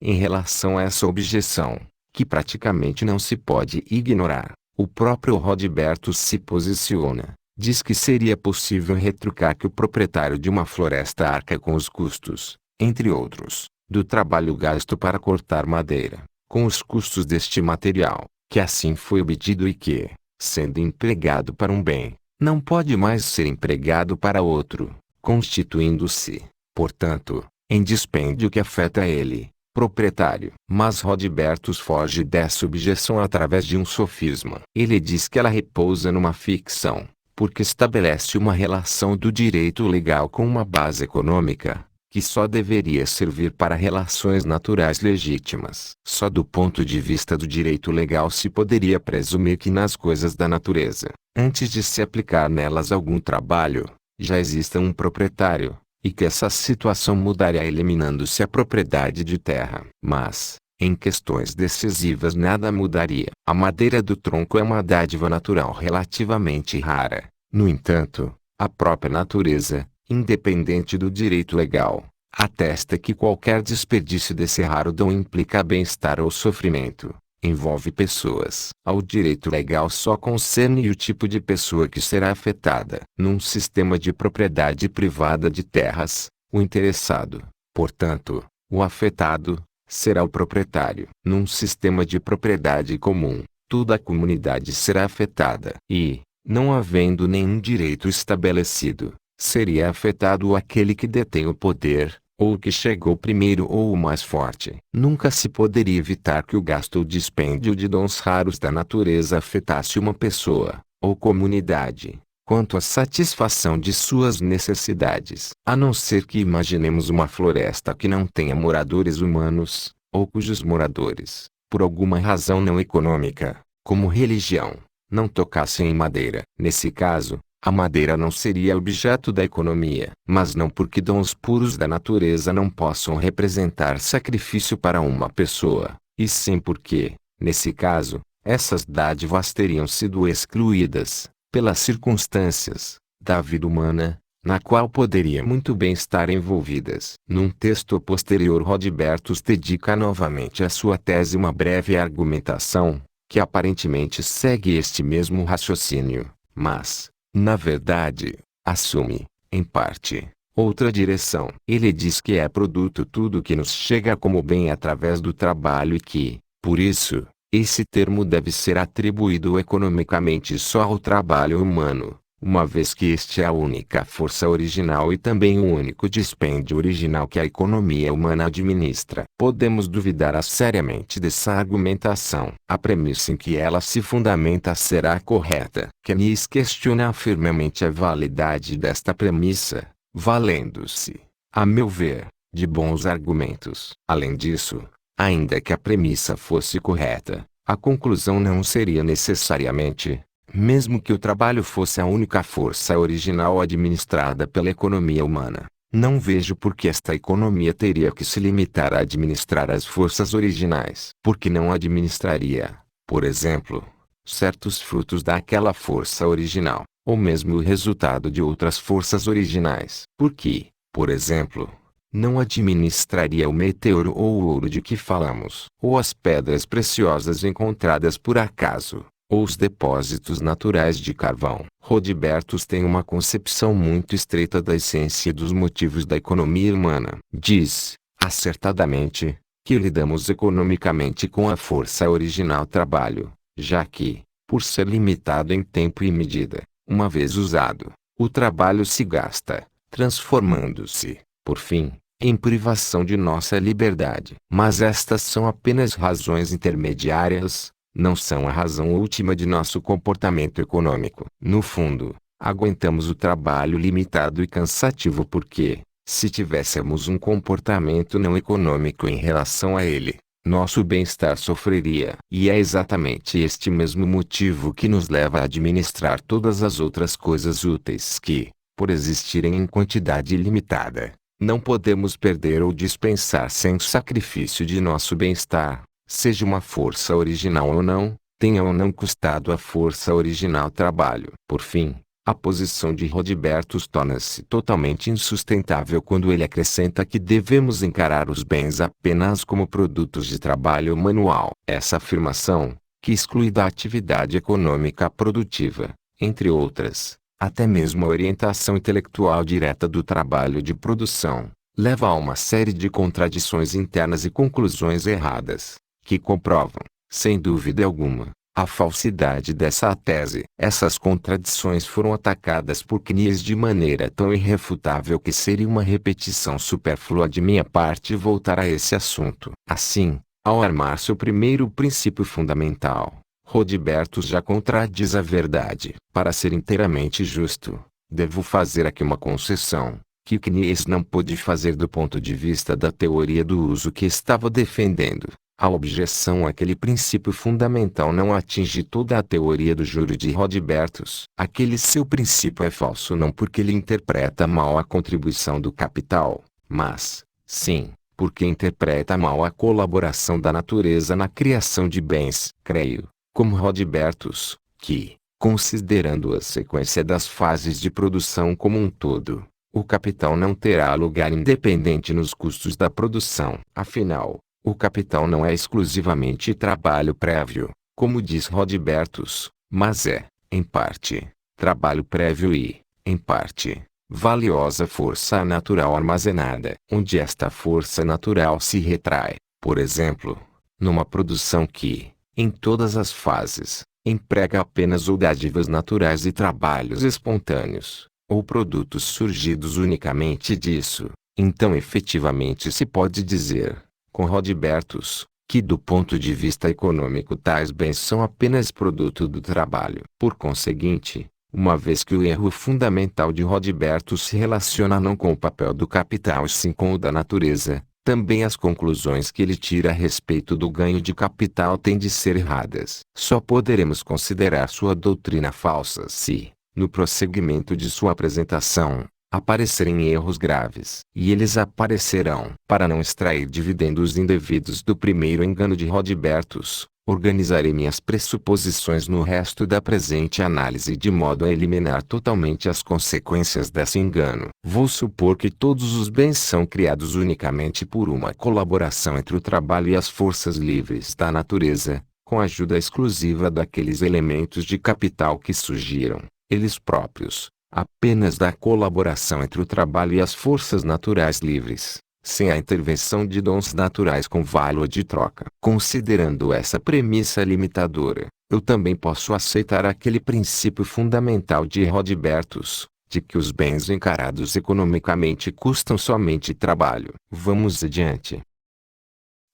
Em relação a essa objeção, que praticamente não se pode ignorar, o próprio Rodbertus se posiciona. Diz que seria possível retrucar que o proprietário de uma floresta arca com os custos, entre outros, do trabalho gasto para cortar madeira, com os custos deste material, que assim foi obtido e que, sendo empregado para um bem, não pode mais ser empregado para outro, constituindo-se, portanto, em dispêndio que afeta ele, proprietário. Mas Rodbertus foge dessa objeção através de um sofisma. Ele diz que ela repousa numa ficção, porque estabelece uma relação do direito legal com uma base econômica, que só deveria servir para relações naturais legítimas. Só do ponto de vista do direito legal se poderia presumir que nas coisas da natureza, antes de se aplicar nelas algum trabalho, já exista um proprietário, e que essa situação mudaria eliminando-se a propriedade de terra. Mas, em questões decisivas nada mudaria. A madeira do tronco é uma dádiva natural relativamente rara. No entanto, a própria natureza, independente do direito legal, atesta que qualquer desperdício desse raro dom implica bem-estar ou sofrimento, envolve pessoas. Ao direito legal só concerne o tipo de pessoa que será afetada. Num sistema de propriedade privada de terras, o interessado, portanto, o afetado, será o proprietário. Num sistema de propriedade comum, toda a comunidade será afetada. E, não havendo nenhum direito estabelecido, seria afetado aquele que detém o poder, ou o que chegou primeiro ou o mais forte. Nunca se poderia evitar que o gasto ou dispêndio de dons raros da natureza afetasse uma pessoa, ou comunidade, quanto à satisfação de suas necessidades. A não ser que imaginemos uma floresta que não tenha moradores humanos, ou cujos moradores, por alguma razão não econômica, como religião, não tocassem em madeira. Nesse caso, a madeira não seria objeto da economia, mas não porque dons puros da natureza não possam representar sacrifício para uma pessoa, e sim porque, nesse caso, essas dádivas teriam sido excluídas, pelas circunstâncias, da vida humana, na qual poderia muito bem estar envolvidas. Num texto posterior Rodbertus dedica novamente à sua tese uma breve argumentação, que aparentemente segue este mesmo raciocínio, mas, na verdade, assume, em parte, outra direção. Ele diz que é produto tudo que nos chega como bem através do trabalho e que, por isso, esse termo deve ser atribuído economicamente só ao trabalho humano, uma vez que este é a única força original e também o único dispêndio original que a economia humana administra. Podemos duvidar seriamente dessa argumentação. A premissa em que ela se fundamenta será correta. Keynes questiona firmemente a validade desta premissa, valendo-se, a meu ver, de bons argumentos. Além disso, ainda que a premissa fosse correta, a conclusão não seria necessariamente, mesmo que o trabalho fosse a única força original administrada pela economia humana. Não vejo por que esta economia teria que se limitar a administrar as forças originais. Porque não administraria, por exemplo, certos frutos daquela força original, ou mesmo o resultado de outras forças originais. Porque, por exemplo, não administraria o meteoro ou o ouro de que falamos, ou as pedras preciosas encontradas por acaso, ou os depósitos naturais de carvão. Rodbertus tem uma concepção muito estreita da essência e dos motivos da economia humana. Diz, acertadamente, que lidamos economicamente com a força original trabalho, já que, por ser limitado em tempo e medida, uma vez usado, o trabalho se gasta, transformando-se, por fim, em privação de nossa liberdade. Mas estas são apenas razões intermediárias, não são a razão última de nosso comportamento econômico. No fundo, aguentamos o trabalho limitado e cansativo porque, se tivéssemos um comportamento não econômico em relação a ele, nosso bem-estar sofreria. E é exatamente este mesmo motivo que nos leva a administrar todas as outras coisas úteis que, por existirem em quantidade ilimitada, não podemos perder ou dispensar sem sacrifício de nosso bem-estar, seja uma força original ou não, tenha ou não custado a força original trabalho. Por fim, a posição de Rodbertus torna-se totalmente insustentável quando ele acrescenta que devemos encarar os bens apenas como produtos de trabalho manual. Essa afirmação, que exclui da atividade econômica produtiva, entre outras, até mesmo a orientação intelectual direta do trabalho de produção, leva a uma série de contradições internas e conclusões erradas, que comprovam, sem dúvida alguma, a falsidade dessa tese. Essas contradições foram atacadas por Keynes de maneira tão irrefutável que seria uma repetição supérflua de minha parte voltar a esse assunto. Assim, ao armar seu primeiro princípio fundamental, Rodbertus já contradiz a verdade. Para ser inteiramente justo, devo fazer aqui uma concessão, que Keynes não pôde fazer do ponto de vista da teoria do uso que estava defendendo. A objeção àquele princípio fundamental não atinge toda a teoria do juro de Rodbertus. Aquele seu princípio é falso não porque ele interpreta mal a contribuição do capital, mas, sim, porque interpreta mal a colaboração da natureza na criação de bens. Creio, como Rodbertus, que, considerando a sequência das fases de produção como um todo, o capital não terá lugar independente nos custos da produção. Afinal, o capital não é exclusivamente trabalho prévio, como diz Rodbertus, mas é, em parte, trabalho prévio e, em parte, valiosa força natural armazenada. Onde esta força natural se retrai, por exemplo, numa produção que, em todas as fases, emprega apenas ou dádivas naturais e trabalhos espontâneos, ou produtos surgidos unicamente disso, então efetivamente se pode dizer, com Rodbertus, que do ponto de vista econômico tais bens são apenas produto do trabalho. Por conseguinte, uma vez que o erro fundamental de Rodbertus se relaciona não com o papel do capital e sim com o da natureza, também as conclusões que ele tira a respeito do ganho de capital têm de ser erradas. Só poderemos considerar sua doutrina falsa se, no prosseguimento de sua apresentação, aparecerem erros graves. E eles aparecerão. Para não extrair dividendos indevidos do primeiro engano de Rodbertus, organizarei minhas pressuposições no resto da presente análise de modo a eliminar totalmente as consequências desse engano. Vou supor que todos os bens são criados unicamente por uma colaboração entre o trabalho e as forças livres da natureza, com a ajuda exclusiva daqueles elementos de capital que surgiram, eles próprios, apenas da colaboração entre o trabalho e as forças naturais livres, sem a intervenção de dons naturais com valor de troca. Considerando essa premissa limitadora, eu também posso aceitar aquele princípio fundamental de Rodbertus, de que os bens encarados economicamente custam somente trabalho. Vamos adiante.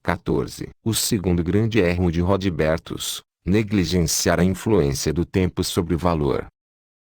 14. O segundo grande erro de Rodbertus: negligenciar a influência do tempo sobre o valor.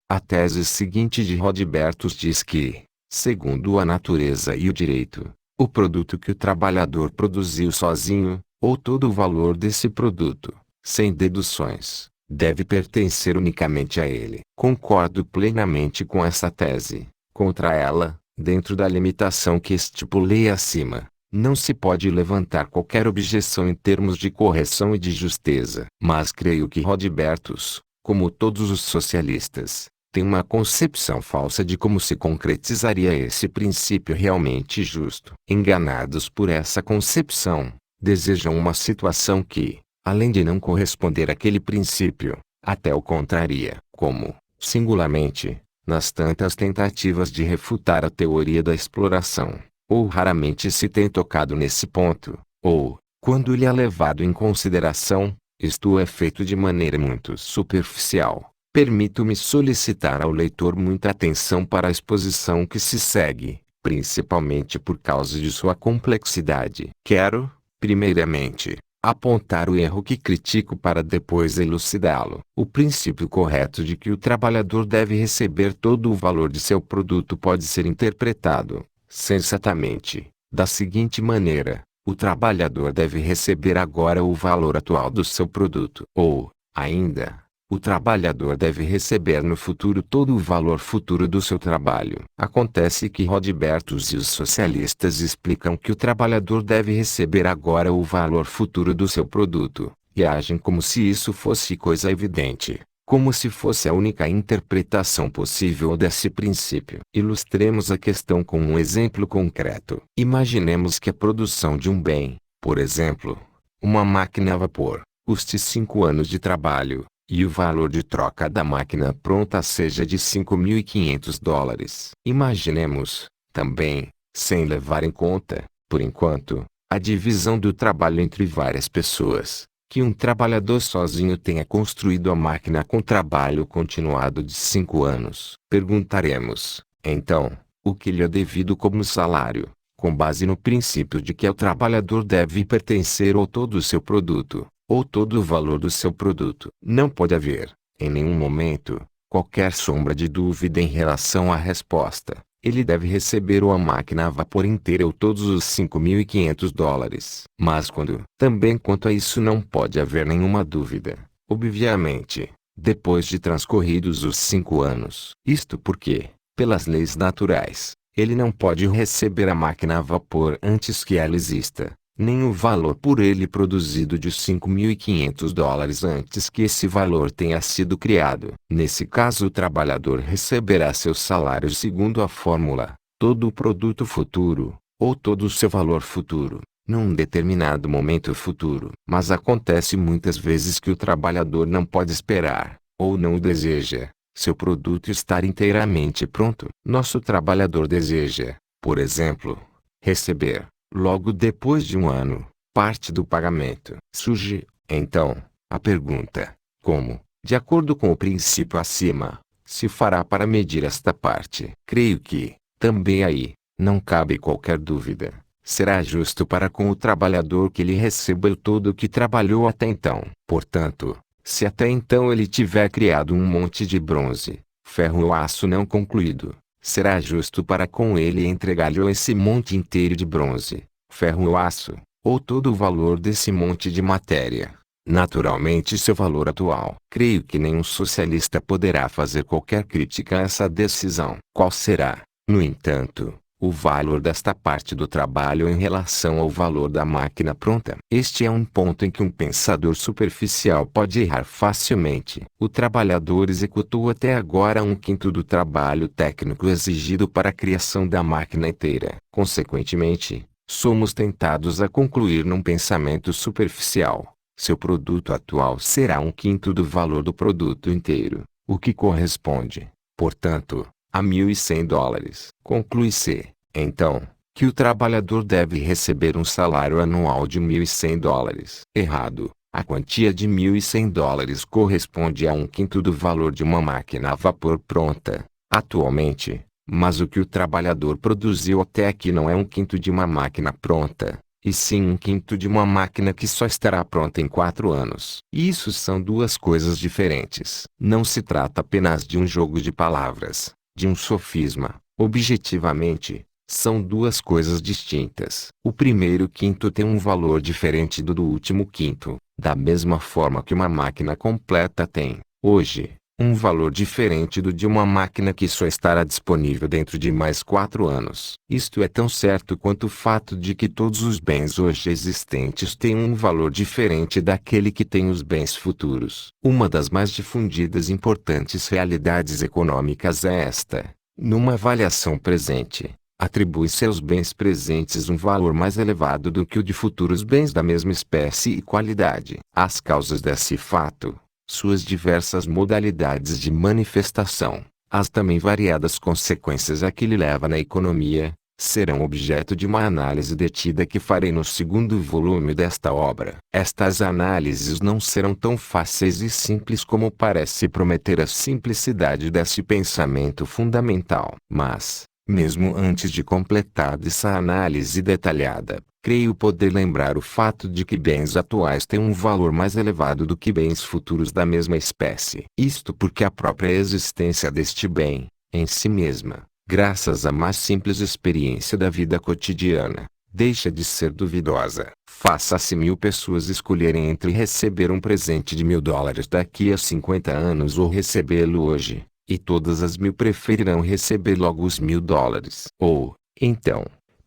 A tese seguinte de Rodbertus diz que, segundo a natureza e o direito, o produto que o trabalhador produziu sozinho, ou todo o valor desse produto, sem deduções, deve pertencer unicamente a ele. Concordo plenamente com essa tese. Contra ela, dentro da limitação que estipulei acima, não se pode levantar qualquer objeção em termos de correção e de justeza. Mas creio que Rodbertus, como todos os socialistas, tem uma concepção falsa de como se concretizaria esse princípio realmente justo. Enganados por essa concepção, desejam uma situação que, além de não corresponder àquele princípio, até o contraria, como, singularmente, nas tantas tentativas de refutar a teoria da exploração, ou raramente se tem tocado nesse ponto, ou, quando ele é levado em consideração, isto é feito de maneira muito superficial. Permito-me solicitar ao leitor muita atenção para a exposição que se segue, principalmente por causa de sua complexidade. Quero, primeiramente, apontar o erro que critico para depois elucidá-lo. O princípio correto de que o trabalhador deve receber todo o valor de seu produto pode ser interpretado, sensatamente, da seguinte maneira: o trabalhador deve receber agora o valor atual do seu produto. Ou, ainda, o trabalhador deve receber no futuro todo o valor futuro do seu trabalho. Acontece que Rodbertus e os socialistas explicam que o trabalhador deve receber agora o valor futuro do seu produto, e agem como se isso fosse coisa evidente, como se fosse a única interpretação possível desse princípio. Ilustremos a questão com um exemplo concreto. Imaginemos que a produção de um bem, por exemplo, uma máquina a vapor, custe 5 anos de trabalho, e o valor de troca da máquina pronta seja de $5.500. Imaginemos, também, sem levar em conta, por enquanto, a divisão do trabalho entre várias pessoas, que um trabalhador sozinho tenha construído a máquina com trabalho continuado de 5 anos. Perguntaremos, então, o que lhe é devido como salário, com base no princípio de que ao trabalhador deve pertencer ou todo o seu produto, ou todo o valor do seu produto. Não pode haver, em nenhum momento, qualquer sombra de dúvida em relação à resposta. Ele deve receber ou a máquina a vapor inteira ou todos os $5.500. Mas também quanto a isso não pode haver nenhuma dúvida, obviamente, depois de transcorridos os 5 anos. Isto porque, pelas leis naturais, ele não pode receber a máquina a vapor antes que ela exista, nem o valor por ele produzido de $5.500 antes que esse valor tenha sido criado. Nesse caso, o trabalhador receberá seu salário segundo a fórmula, todo o produto futuro, ou todo o seu valor futuro, num determinado momento futuro. Mas acontece muitas vezes que o trabalhador não pode esperar, ou não o deseja, seu produto estar inteiramente pronto. Nosso trabalhador deseja, por exemplo, receber, logo depois de 1 ano, parte do pagamento. Surge, então, a pergunta: como, de acordo com o princípio acima, se fará para medir esta parte? Creio que, também aí, não cabe qualquer dúvida. Será justo para com o trabalhador que ele receba todo o que trabalhou até então. Portanto, se até então ele tiver criado um monte de bronze, ferro ou aço não concluído, será justo para com ele entregar-lhe esse monte inteiro de bronze, ferro ou aço, ou todo o valor desse monte de matéria, naturalmente seu valor atual. Creio que nenhum socialista poderá fazer qualquer crítica a essa decisão. Qual será, no entanto, o valor desta parte do trabalho em relação ao valor da máquina pronta? Este é um ponto em que um pensador superficial pode errar facilmente. O trabalhador executou até agora 1/5 do trabalho técnico exigido para a criação da máquina inteira. Consequentemente, somos tentados a concluir num pensamento superficial: seu produto atual será 1/5 do valor do produto inteiro, o que corresponde, portanto, a $1.100. Conclui-se, então, que o trabalhador deve receber um salário anual de $1.100. Errado, A quantia de $1.100 corresponde a um quinto do valor de uma máquina a vapor pronta, atualmente, mas o que o trabalhador produziu até aqui não é um quinto de uma máquina pronta, e sim um quinto de uma máquina que só estará pronta em 4 anos. Isso são duas coisas diferentes. Não se trata apenas de um jogo de palavras, de um sofisma. Objetivamente, são duas coisas distintas. O primeiro quinto tem um valor diferente do último quinto, da mesma forma que uma máquina completa tem, hoje, um valor diferente do de uma máquina que só estará disponível dentro de mais 4 anos. Isto é tão certo quanto o fato de que todos os bens hoje existentes têm um valor diferente daquele que tem os bens futuros. Uma das mais difundidas e importantes realidades econômicas é esta. Numa avaliação presente, atribui-se aos bens presentes um valor mais elevado do que o de futuros bens da mesma espécie e qualidade. As causas desse fato, suas diversas modalidades de manifestação, as também variadas consequências a que ele leva na economia, serão objeto de uma análise detida que farei no segundo volume desta obra. Estas análises não serão tão fáceis e simples como parece prometer a simplicidade desse pensamento fundamental. Mas, mesmo antes de completada essa análise detalhada, creio poder lembrar o fato de que bens atuais têm um valor mais elevado do que bens futuros da mesma espécie. Isto porque a própria existência deste bem, em si mesma, graças à mais simples experiência da vida cotidiana, deixa de ser duvidosa. Faça-se 1.000 pessoas escolherem entre receber um presente de $1.000 daqui a 50 anos ou recebê-lo hoje, e todas as 1.000 preferirão receber logo os $1.000. Ou, então,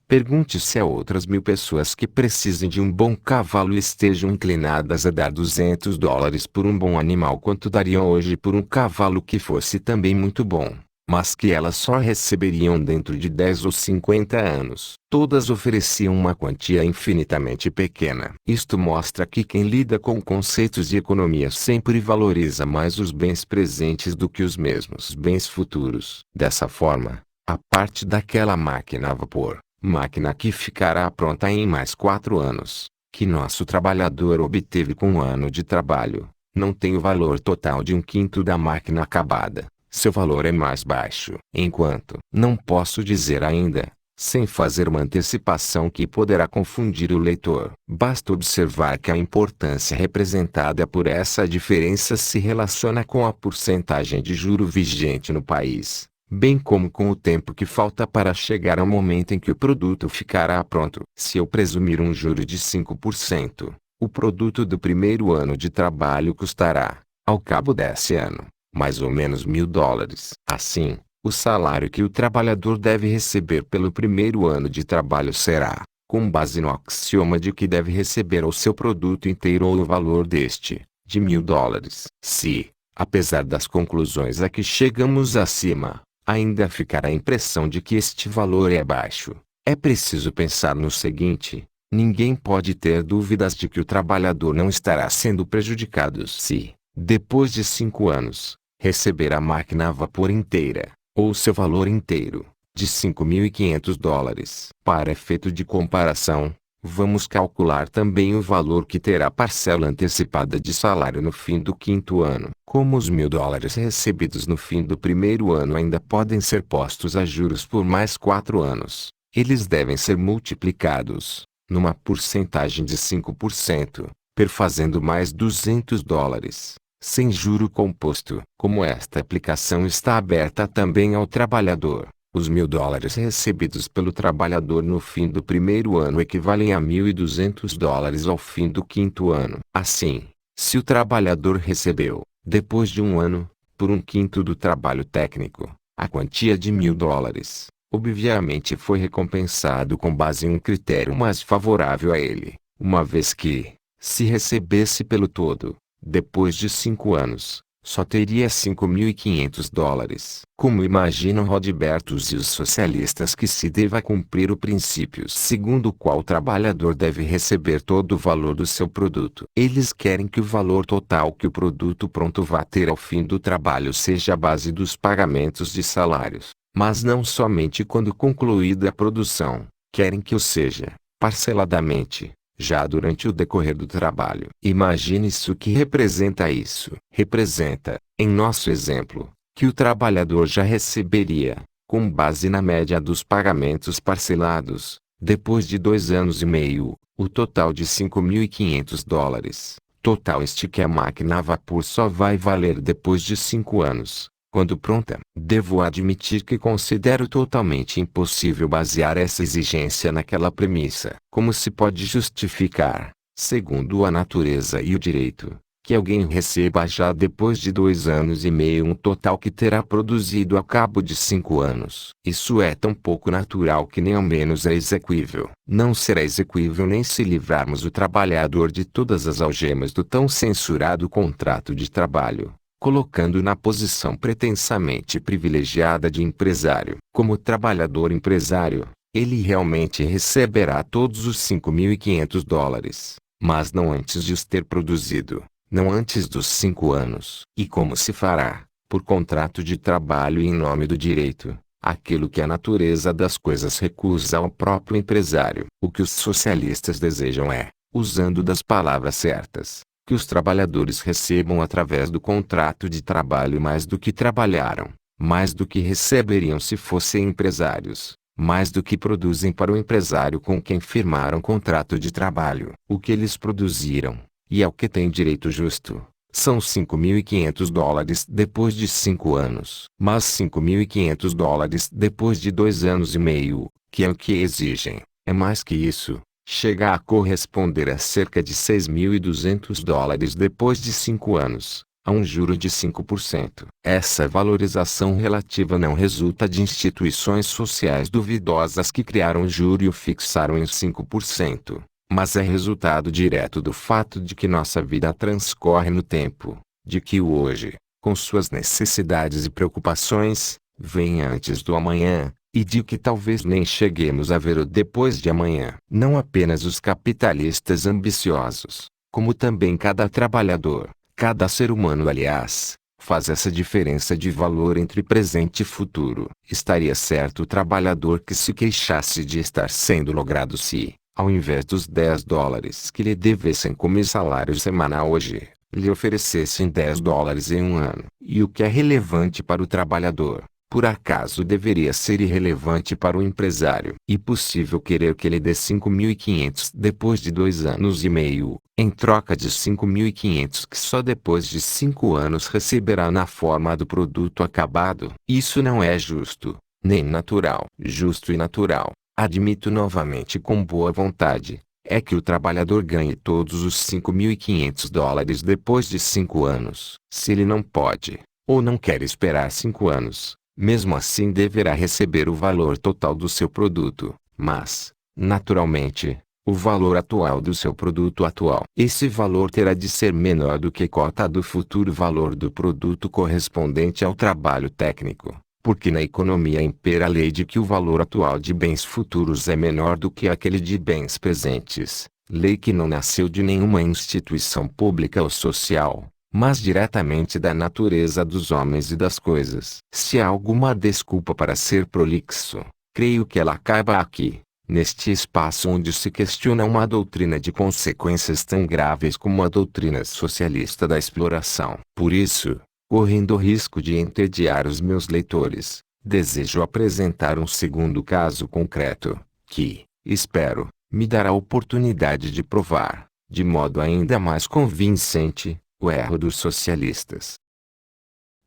pergunte-se a outras 1.000 pessoas que precisem de um bom cavalo e estejam inclinadas a dar $200 por um bom animal quanto dariam hoje por um cavalo que fosse também muito bom, mas que elas só receberiam dentro de 10 ou 50 anos. Todas ofereciam uma quantia infinitamente pequena. Isto mostra que quem lida com conceitos de economia sempre valoriza mais os bens presentes do que os mesmos bens futuros. Dessa forma, a parte daquela máquina a vapor, máquina que ficará pronta em mais 4 anos, que nosso trabalhador obteve com um ano de trabalho, não tem o valor total de um quinto da máquina acabada. Seu valor é mais baixo. Enquanto, não posso dizer ainda, sem fazer uma antecipação que poderá confundir o leitor. Basta observar que a importância representada por essa diferença se relaciona com a porcentagem de juro vigente no país, bem como com o tempo que falta para chegar ao momento em que o produto ficará pronto. Se eu presumir um juro de 5%, o produto do primeiro ano de trabalho custará, ao cabo desse ano, mais ou menos $1.000. Assim, o salário que o trabalhador deve receber pelo primeiro ano de trabalho será, com base no axioma de que deve receber o seu produto inteiro ou o valor deste, de $1.000. Se, apesar das conclusões a que chegamos acima, ainda ficar a impressão de que este valor é baixo, é preciso pensar no seguinte: ninguém pode ter dúvidas de que o trabalhador não estará sendo prejudicado se, depois de 5 anos, receber a máquina a vapor inteira, ou seu valor inteiro, de $5.500. Para efeito de comparação, vamos calcular também o valor que terá a parcela antecipada de salário no fim do 5º ano. Como os $1.000 recebidos no fim do primeiro ano ainda podem ser postos a juros por mais 4 anos, eles devem ser multiplicados, numa porcentagem de 5%, perfazendo mais $200. Sem juro composto. Como esta aplicação está aberta também ao trabalhador, os $1.000 recebidos pelo trabalhador no fim do primeiro ano equivalem a $1.200 ao fim do 5º ano. Assim, se o trabalhador recebeu, depois de um ano, por um quinto do trabalho técnico, a quantia de $1.000, obviamente foi recompensado com base em um critério mais favorável a ele, uma vez que, se recebesse pelo todo, depois de 5 anos, só teria $5.500. Como imaginam Rodbertus e os socialistas que se deva cumprir o princípio segundo o qual o trabalhador deve receber todo o valor do seu produto? Eles querem que o valor total que o produto pronto vá ter ao fim do trabalho seja a base dos pagamentos de salários, mas não somente quando concluída a produção. Querem que o seja, parceladamente, já durante o decorrer do trabalho. Imagine-se o que representa isso. Representa, em nosso exemplo, que o trabalhador já receberia, com base na média dos pagamentos parcelados, depois de 2 anos e meio, o total de $5.500. Total este que a máquina a vapor só vai valer depois de 5 anos, quando pronta. Devo admitir que considero totalmente impossível basear essa exigência naquela premissa. Como se pode justificar, segundo a natureza e o direito, que alguém receba já depois de 2 anos e meio um total que terá produzido a cabo de 5 anos? Isso é tão pouco natural que nem ao menos é exequível. Não será exequível nem se livrarmos o trabalhador de todas as algemas do tão censurado contrato de trabalho, colocando na posição pretensamente privilegiada de empresário. Como trabalhador empresário, ele realmente receberá todos os $5.500, mas não antes de os ter produzido. Não antes dos 5 anos. E como se fará, por contrato de trabalho e em nome do direito, aquilo que a natureza das coisas recusa ao próprio empresário? O que os socialistas desejam é, usando das palavras certas, que os trabalhadores recebam através do contrato de trabalho mais do que trabalharam, mais do que receberiam se fossem empresários, mais do que produzem para o empresário com quem firmaram contrato de trabalho. O que eles produziram, e ao que tem direito justo, são $5.500 depois de 5 anos. Mas $5.500 depois de 2 anos e meio, que é o que exigem, é mais que isso. Chega a corresponder a cerca de $6.200 depois de 5 anos, a um juro de 5%. Essa valorização relativa não resulta de instituições sociais duvidosas que criaram o juro e o fixaram em 5%. Mas é resultado direto do fato de que nossa vida transcorre no tempo, de que o hoje, com suas necessidades e preocupações, vem antes do amanhã, e de que talvez nem cheguemos a ver o depois de amanhã. Não apenas os capitalistas ambiciosos, como também cada trabalhador, cada ser humano aliás, faz essa diferença de valor entre presente e futuro. Estaria certo o trabalhador que se queixasse de estar sendo logrado se, ao invés dos $10 que lhe devessem como salário semanal hoje, lhe oferecessem $10 em um ano. E o que é relevante para o trabalhador, por acaso deveria ser irrelevante para o empresário? E possível querer que ele dê $5.500 depois de 2 anos e meio, em troca de $5.500 que só depois de 5 anos receberá na forma do produto acabado? Isso não é justo, nem natural. Justo e natural, admito novamente com boa vontade, é que o trabalhador ganhe todos os $5.500 depois de 5 anos. Se ele não pode, ou não quer esperar 5 anos, mesmo assim deverá receber o valor total do seu produto, mas, naturalmente, o valor atual do seu produto atual. Esse valor terá de ser menor do que a cota do futuro valor do produto correspondente ao trabalho técnico. Porque na economia impera a lei de que o valor atual de bens futuros é menor do que aquele de bens presentes, lei que não nasceu de nenhuma instituição pública ou social, mas diretamente da natureza dos homens e das coisas. Se há alguma desculpa para ser prolixo, creio que ela acaba aqui, neste espaço onde se questiona uma doutrina de consequências tão graves como a doutrina socialista da exploração. Por isso, correndo o risco de entediar os meus leitores, desejo apresentar um segundo caso concreto, que, espero, me dará a oportunidade de provar, de modo ainda mais convincente, o erro dos socialistas.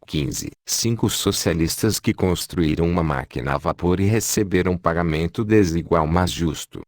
15. 5 socialistas que construíram uma máquina a vapor e receberam pagamento desigual mas justo.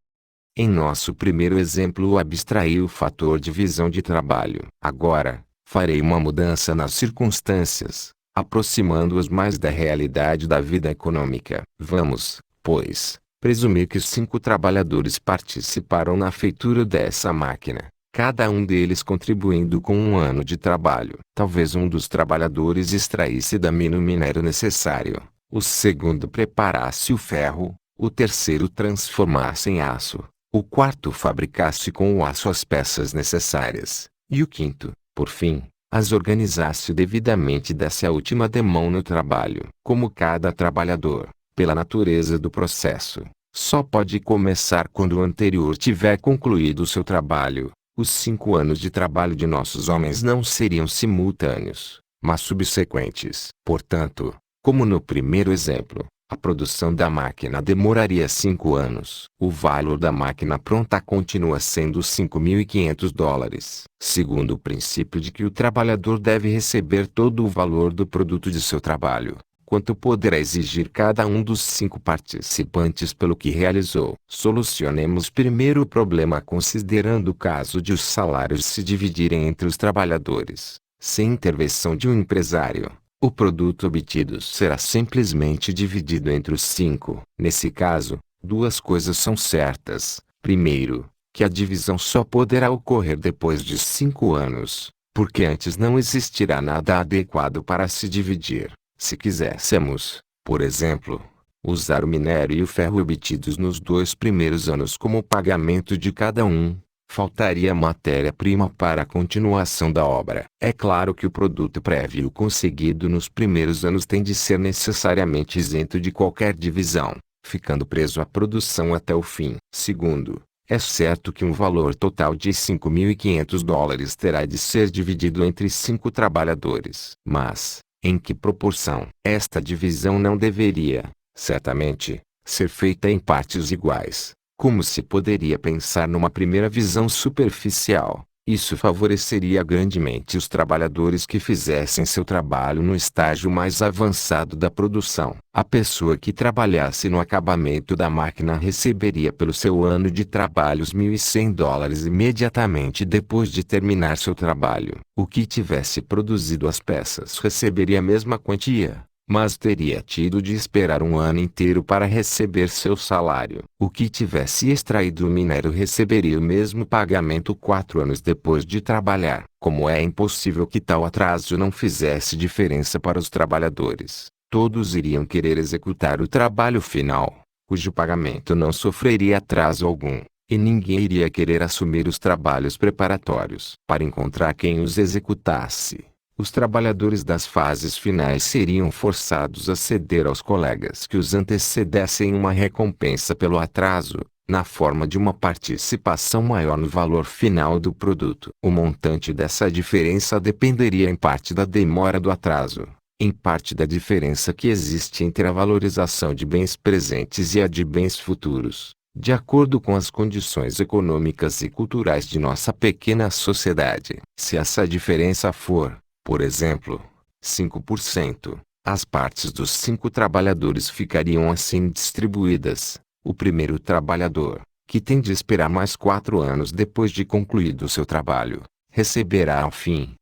Em nosso primeiro exemplo abstraí o fator divisão de trabalho. Agora, farei uma mudança nas circunstâncias, aproximando-as mais da realidade da vida econômica. Vamos, pois, presumir que 5 trabalhadores participaram na feitura dessa máquina, cada um deles contribuindo com 1 ano de trabalho. Talvez um dos trabalhadores extraísse da mina o minério necessário, o segundo preparasse o ferro, o terceiro transformasse em aço, o quarto fabricasse com o aço as peças necessárias, e o quinto, por fim, as organizasse devidamente e desse a última demão no trabalho. Como cada trabalhador, pela natureza do processo, só pode começar quando o anterior tiver concluído seu trabalho. Os 5 anos de trabalho de nossos homens não seriam simultâneos, mas subsequentes. Portanto, como no primeiro exemplo, a produção da máquina demoraria 5 anos. O valor da máquina pronta continua sendo $5.500. Segundo o princípio de que o trabalhador deve receber todo o valor do produto de seu trabalho, quanto poderá exigir cada um dos 5 participantes pelo que realizou. Solucionemos primeiro o problema considerando o caso de os salários se dividirem entre os trabalhadores, sem intervenção de um empresário. O produto obtido será simplesmente dividido entre os 5. Nesse caso, duas coisas são certas. Primeiro, que a divisão só poderá ocorrer depois de 5 anos, porque antes não existirá nada adequado para se dividir. Se quiséssemos, por exemplo, usar o minério e o ferro obtidos nos 2 primeiros anos como pagamento de cada um, faltaria matéria-prima para a continuação da obra. É claro que o produto prévio conseguido nos primeiros anos tem de ser necessariamente isento de qualquer divisão, ficando preso à produção até o fim. Segundo, é certo que um valor total de $5.500 terá de ser dividido entre 5 trabalhadores. Mas, em que proporção? Esta divisão não deveria, certamente, ser feita em partes iguais. Como se poderia pensar numa primeira visão superficial, isso favoreceria grandemente os trabalhadores que fizessem seu trabalho no estágio mais avançado da produção. A pessoa que trabalhasse no acabamento da máquina receberia pelo seu ano de trabalho os $1.100 imediatamente depois de terminar seu trabalho. O que tivesse produzido as peças receberia a mesma quantia, mas teria tido de esperar um ano inteiro para receber seu salário. O que tivesse extraído o minério receberia o mesmo pagamento 4 anos depois de trabalhar. Como é impossível que tal atraso não fizesse diferença para os trabalhadores, todos iriam querer executar o trabalho final, cujo pagamento não sofreria atraso algum, e ninguém iria querer assumir os trabalhos preparatórios. Para encontrar quem os executasse, os trabalhadores das fases finais seriam forçados a ceder aos colegas que os antecedessem uma recompensa pelo atraso, na forma de uma participação maior no valor final do produto. O montante dessa diferença dependeria em parte da demora do atraso, em parte da diferença que existe entre a valorização de bens presentes e a de bens futuros, de acordo com as condições econômicas e culturais de nossa pequena sociedade. Se essa diferença for, por exemplo, 5%, as partes dos 5 trabalhadores ficariam assim distribuídas. O primeiro trabalhador, que tem de esperar mais 4 anos depois de concluído seu trabalho, receberá ao fim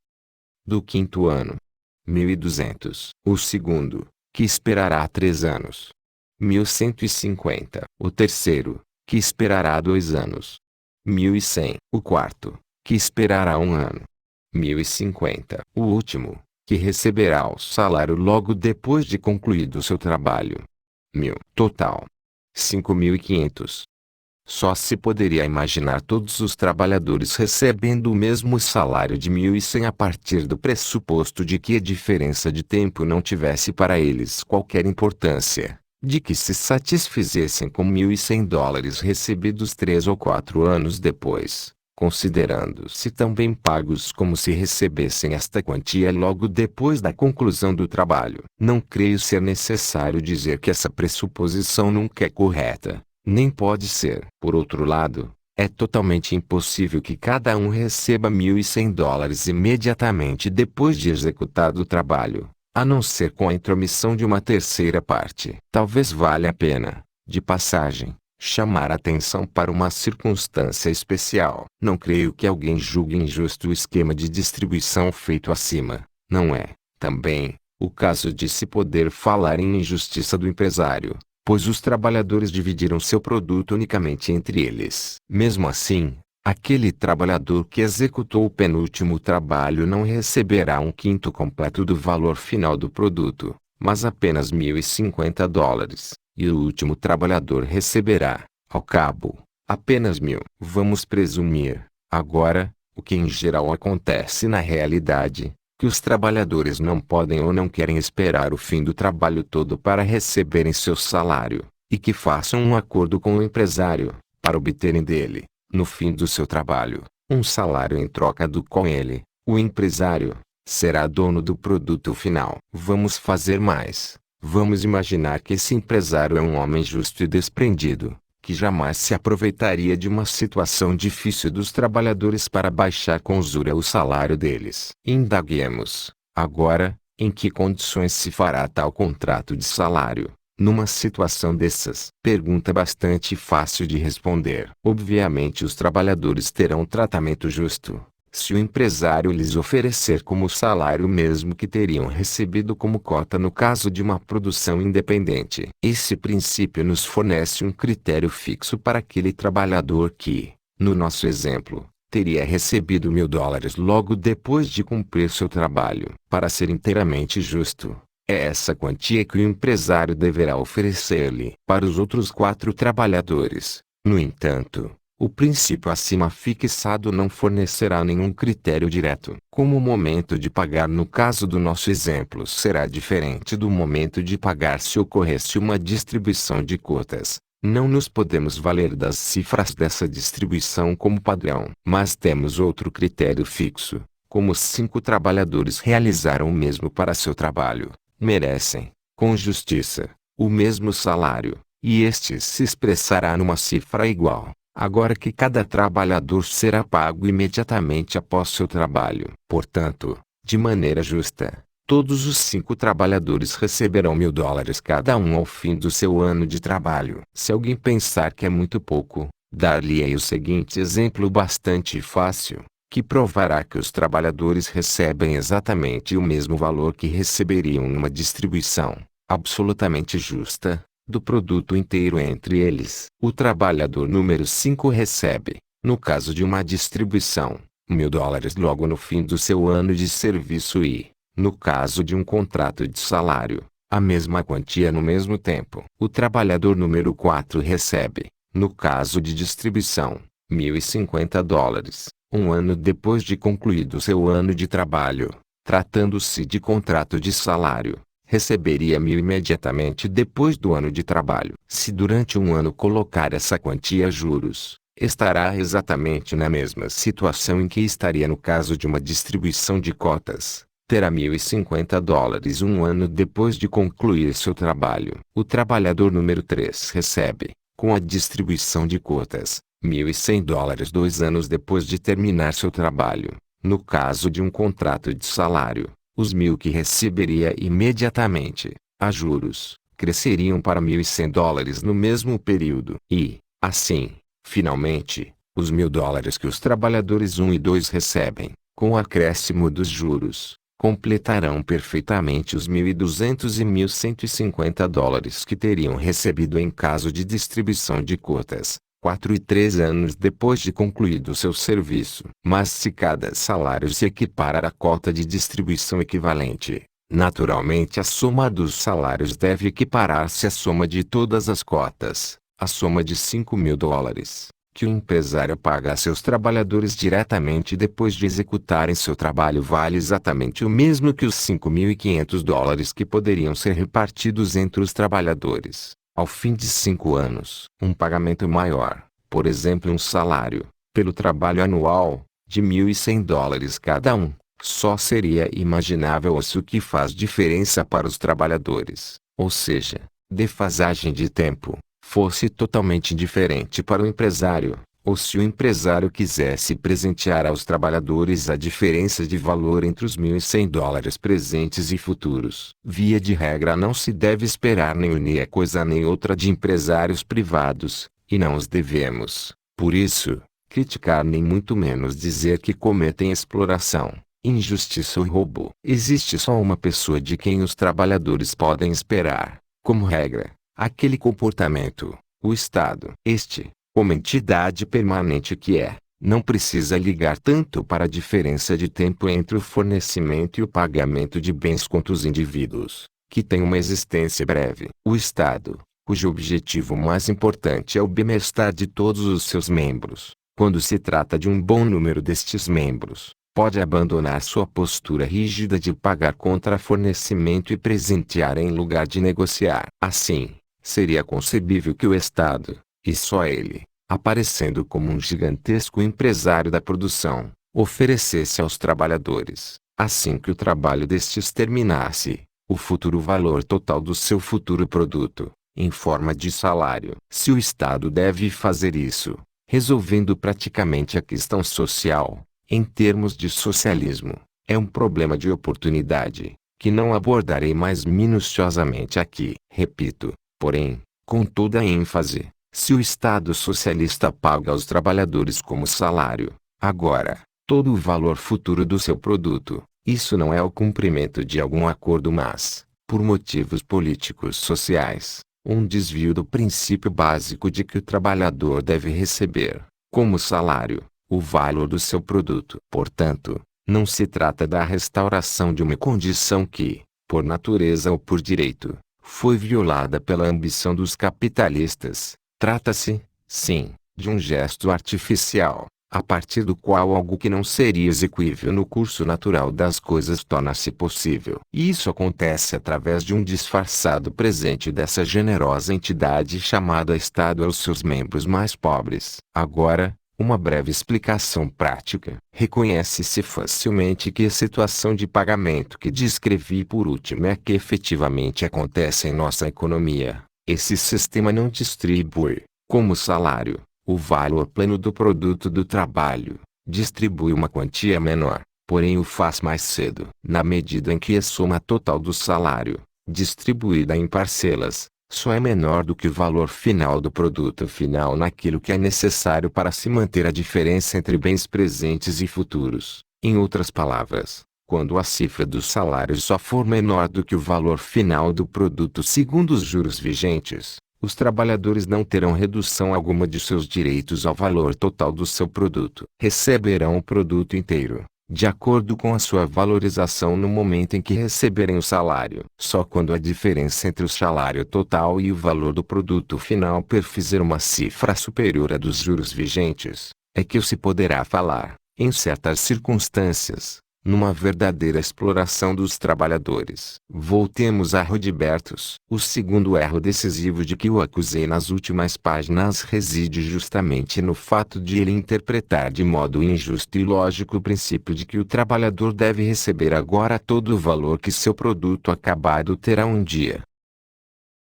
do 5º ano, 1.200. O segundo, que esperará 3 anos, 1.150. O terceiro, que esperará 2 anos, 1.100. O quarto, que esperará 1 ano, 1.050. O último, que receberá o salário logo depois de concluído seu trabalho, 1.000. Total, 5.500. Só se poderia imaginar todos os trabalhadores recebendo o mesmo salário de 1.100 a partir do pressuposto de que a diferença de tempo não tivesse para eles qualquer importância, de que se satisfizessem com $1.100 recebidos 3 ou 4 anos depois, considerando-se tão bem pagos como se recebessem esta quantia logo depois da conclusão do trabalho. Não creio ser necessário dizer que essa pressuposição nunca é correta, nem pode ser. Por outro lado, é totalmente impossível que cada um receba $1.100 imediatamente depois de executado o trabalho, a não ser com a intromissão de uma terceira parte. Talvez valha a pena, de passagem, chamar atenção para uma circunstância especial. Não creio que alguém julgue injusto o esquema de distribuição feito acima. Não é, também, o caso de se poder falar em injustiça do empresário, pois os trabalhadores dividiram seu produto unicamente entre eles. Mesmo assim, aquele trabalhador que executou o penúltimo trabalho não receberá 1/5 completo do valor final do produto, mas apenas $1.050. E o último trabalhador receberá, ao cabo, apenas 1.000. Vamos presumir, agora, o que em geral acontece na realidade, que os trabalhadores não podem ou não querem esperar o fim do trabalho todo para receberem seu salário, e que façam um acordo com o empresário, para obterem dele, no fim do seu trabalho, um salário em troca do qual ele, o empresário, será dono do produto final. Vamos fazer mais. Vamos imaginar que esse empresário é um homem justo e desprendido, que jamais se aproveitaria de uma situação difícil dos trabalhadores para baixar com usura o salário deles. Indaguemos, agora, em que condições se fará tal contrato de salário, numa situação dessas? Pergunta bastante fácil de responder. Obviamente os trabalhadores terão tratamento justo, se o empresário lhes oferecer como salário o mesmo que teriam recebido como cota no caso de uma produção independente. Esse princípio nos fornece um critério fixo para aquele trabalhador que, no nosso exemplo, teria recebido $1.000 logo depois de cumprir seu trabalho. Para ser inteiramente justo, é essa quantia que o empresário deverá oferecer-lhe. Para os outros 4 trabalhadores, no entanto, o princípio acima fixado não fornecerá nenhum critério direto. Como o momento de pagar no caso do nosso exemplo será diferente do momento de pagar se ocorresse uma distribuição de cotas, não nos podemos valer das cifras dessa distribuição como padrão. Mas temos outro critério fixo: como 5 trabalhadores realizaram o mesmo para seu trabalho, merecem, com justiça, o mesmo salário, e este se expressará numa cifra igual. Agora que cada trabalhador será pago imediatamente após seu trabalho. Portanto, de maneira justa, todos os 5 trabalhadores receberão $1.000 cada um ao fim do seu ano de trabalho. Se alguém pensar que é muito pouco, dar-lhe-ei o seguinte exemplo bastante fácil, que provará que os trabalhadores recebem exatamente o mesmo valor que receberiam numa distribuição, absolutamente justa, do produto inteiro entre eles. O trabalhador número 5 recebe, no caso de uma distribuição, $1.000 logo no fim do seu ano de serviço e, no caso de um contrato de salário, a mesma quantia no mesmo tempo. O trabalhador número 4 recebe, no caso de distribuição, $1.050, um ano depois de concluído seu ano de trabalho. Tratando-se de contrato de salário, receberia $1.000 imediatamente depois do ano de trabalho. Se durante um ano colocar essa quantia a juros, estará exatamente na mesma situação em que estaria no caso de uma distribuição de cotas. Terá $1.050 um ano depois de concluir seu trabalho. O trabalhador número 3 recebe, com a distribuição de cotas, $1.100 2 anos depois de terminar seu trabalho. No caso de um contrato de salário, os $1.000 que receberia imediatamente, a juros, cresceriam para $1.100 no mesmo período. E, assim, finalmente, os $1.000 que os trabalhadores 1 e 2 recebem, com o acréscimo dos juros, completarão perfeitamente os $1.200 e $1.150 que teriam recebido em caso de distribuição de cotas, 4 e 3 anos depois de concluído seu serviço. Mas se cada salário se equiparar à cota de distribuição equivalente, naturalmente a soma dos salários deve equiparar-se à soma de todas as cotas, a soma de $5.000, que o empresário paga a seus trabalhadores diretamente depois de executarem seu trabalho vale exatamente o mesmo que os $5.500 que poderiam ser repartidos entre os trabalhadores. Ao fim de 5 anos, um pagamento maior, por exemplo um salário, pelo trabalho anual, de $1.100 cada um, só seria imaginável se o que faz diferença para os trabalhadores, ou seja, defasagem de tempo, fosse totalmente diferente para o empresário, ou se o empresário quisesse presentear aos trabalhadores a diferença de valor entre os $1.100 presentes e futuros. Via de regra não se deve esperar nem uma coisa nem outra de empresários privados, e não os devemos, por isso, criticar nem muito menos dizer que cometem exploração, injustiça ou roubo. Existe só uma pessoa de quem os trabalhadores podem esperar, como regra, aquele comportamento, o Estado. Este, como entidade permanente que é, não precisa ligar tanto para a diferença de tempo entre o fornecimento e o pagamento de bens quanto os indivíduos, que têm uma existência breve. O Estado, cujo objetivo mais importante é o bem-estar de todos os seus membros, quando se trata de um bom número destes membros, pode abandonar sua postura rígida de pagar contra fornecimento e presentear em lugar de negociar. Assim, Seria concebível que o Estado, e só ele, aparecendo como um gigantesco empresário da produção, oferecesse aos trabalhadores, assim que o trabalho destes terminasse, o futuro valor total do seu futuro produto, em forma de salário. Se o Estado deve fazer isso, resolvendo praticamente a questão social, em termos de socialismo, é um problema de oportunidade, que não abordarei mais minuciosamente aqui. Repito, porém, com toda a ênfase, se o Estado socialista paga aos trabalhadores como salário, agora, todo o valor futuro do seu produto, isso não é o cumprimento de algum acordo, mas, por motivos políticos sociais, um desvio do princípio básico de que o trabalhador deve receber, como salário, o valor do seu produto. Portanto, não se trata da restauração de uma condição que, por natureza ou por direito, foi violada pela ambição dos capitalistas. Trata-se, sim, de um gesto artificial, a partir do qual algo que não seria execuível no curso natural das coisas torna-se possível. E isso acontece através de um disfarçado presente dessa generosa entidade chamada Estado aos seus membros mais pobres. Agora, uma breve explicação prática. Reconhece-se facilmente que a situação de pagamento que descrevi por último é que efetivamente acontece em nossa economia. Esse sistema não distribui, como salário, o valor pleno do produto do trabalho. Distribui uma quantia menor, porém o faz mais cedo. Na medida em que a soma total do salário, distribuída em parcelas, só é menor do que o valor final do produto final naquilo que é necessário para se manter a diferença entre bens presentes e futuros. Em outras palavras, quando a cifra do salário só for menor do que o valor final do produto segundo os juros vigentes, os trabalhadores não terão redução alguma de seus direitos ao valor total do seu produto. Receberão o produto inteiro, de acordo com a sua valorização no momento em que receberem o salário. Só quando a diferença entre o salário total e o valor do produto final perfizer uma cifra superior à dos juros vigentes, é que se poderá falar, em certas circunstâncias, numa verdadeira exploração dos trabalhadores. Voltemos a Rodbertus. O segundo erro decisivo de que o acusei nas últimas páginas reside justamente no fato de ele interpretar de modo injusto e ilógico o princípio de que o trabalhador deve receber agora todo o valor que seu produto acabado terá um dia.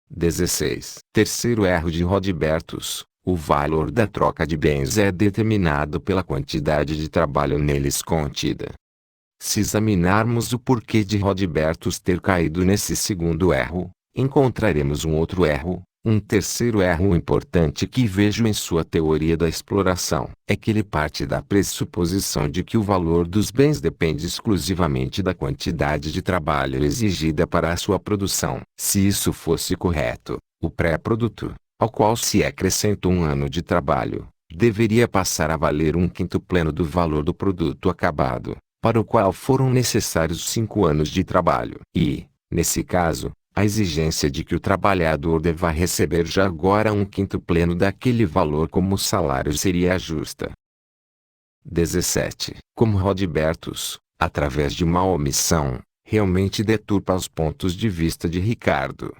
16. Terceiro erro de Rodbertus. O valor da troca de bens é determinado pela quantidade de trabalho neles contida. Se examinarmos o porquê de Rodbertus ter caído nesse segundo erro, encontraremos um outro erro, um terceiro erro importante que vejo em sua teoria da exploração. É que ele parte da pressuposição de que o valor dos bens depende exclusivamente da quantidade de trabalho exigida para a sua produção. Se isso fosse correto, o pré-produto, ao qual se acrescenta um ano de trabalho, deveria passar a valer um quinto pleno do valor do produto acabado, para o qual foram necessários 5 anos de trabalho. E, nesse caso, a exigência de que o trabalhador deva receber já agora um quinto pleno daquele valor como salário seria justa. 17. Como Rodbertus, através de uma omissão, realmente deturpa os pontos de vista de Ricardo.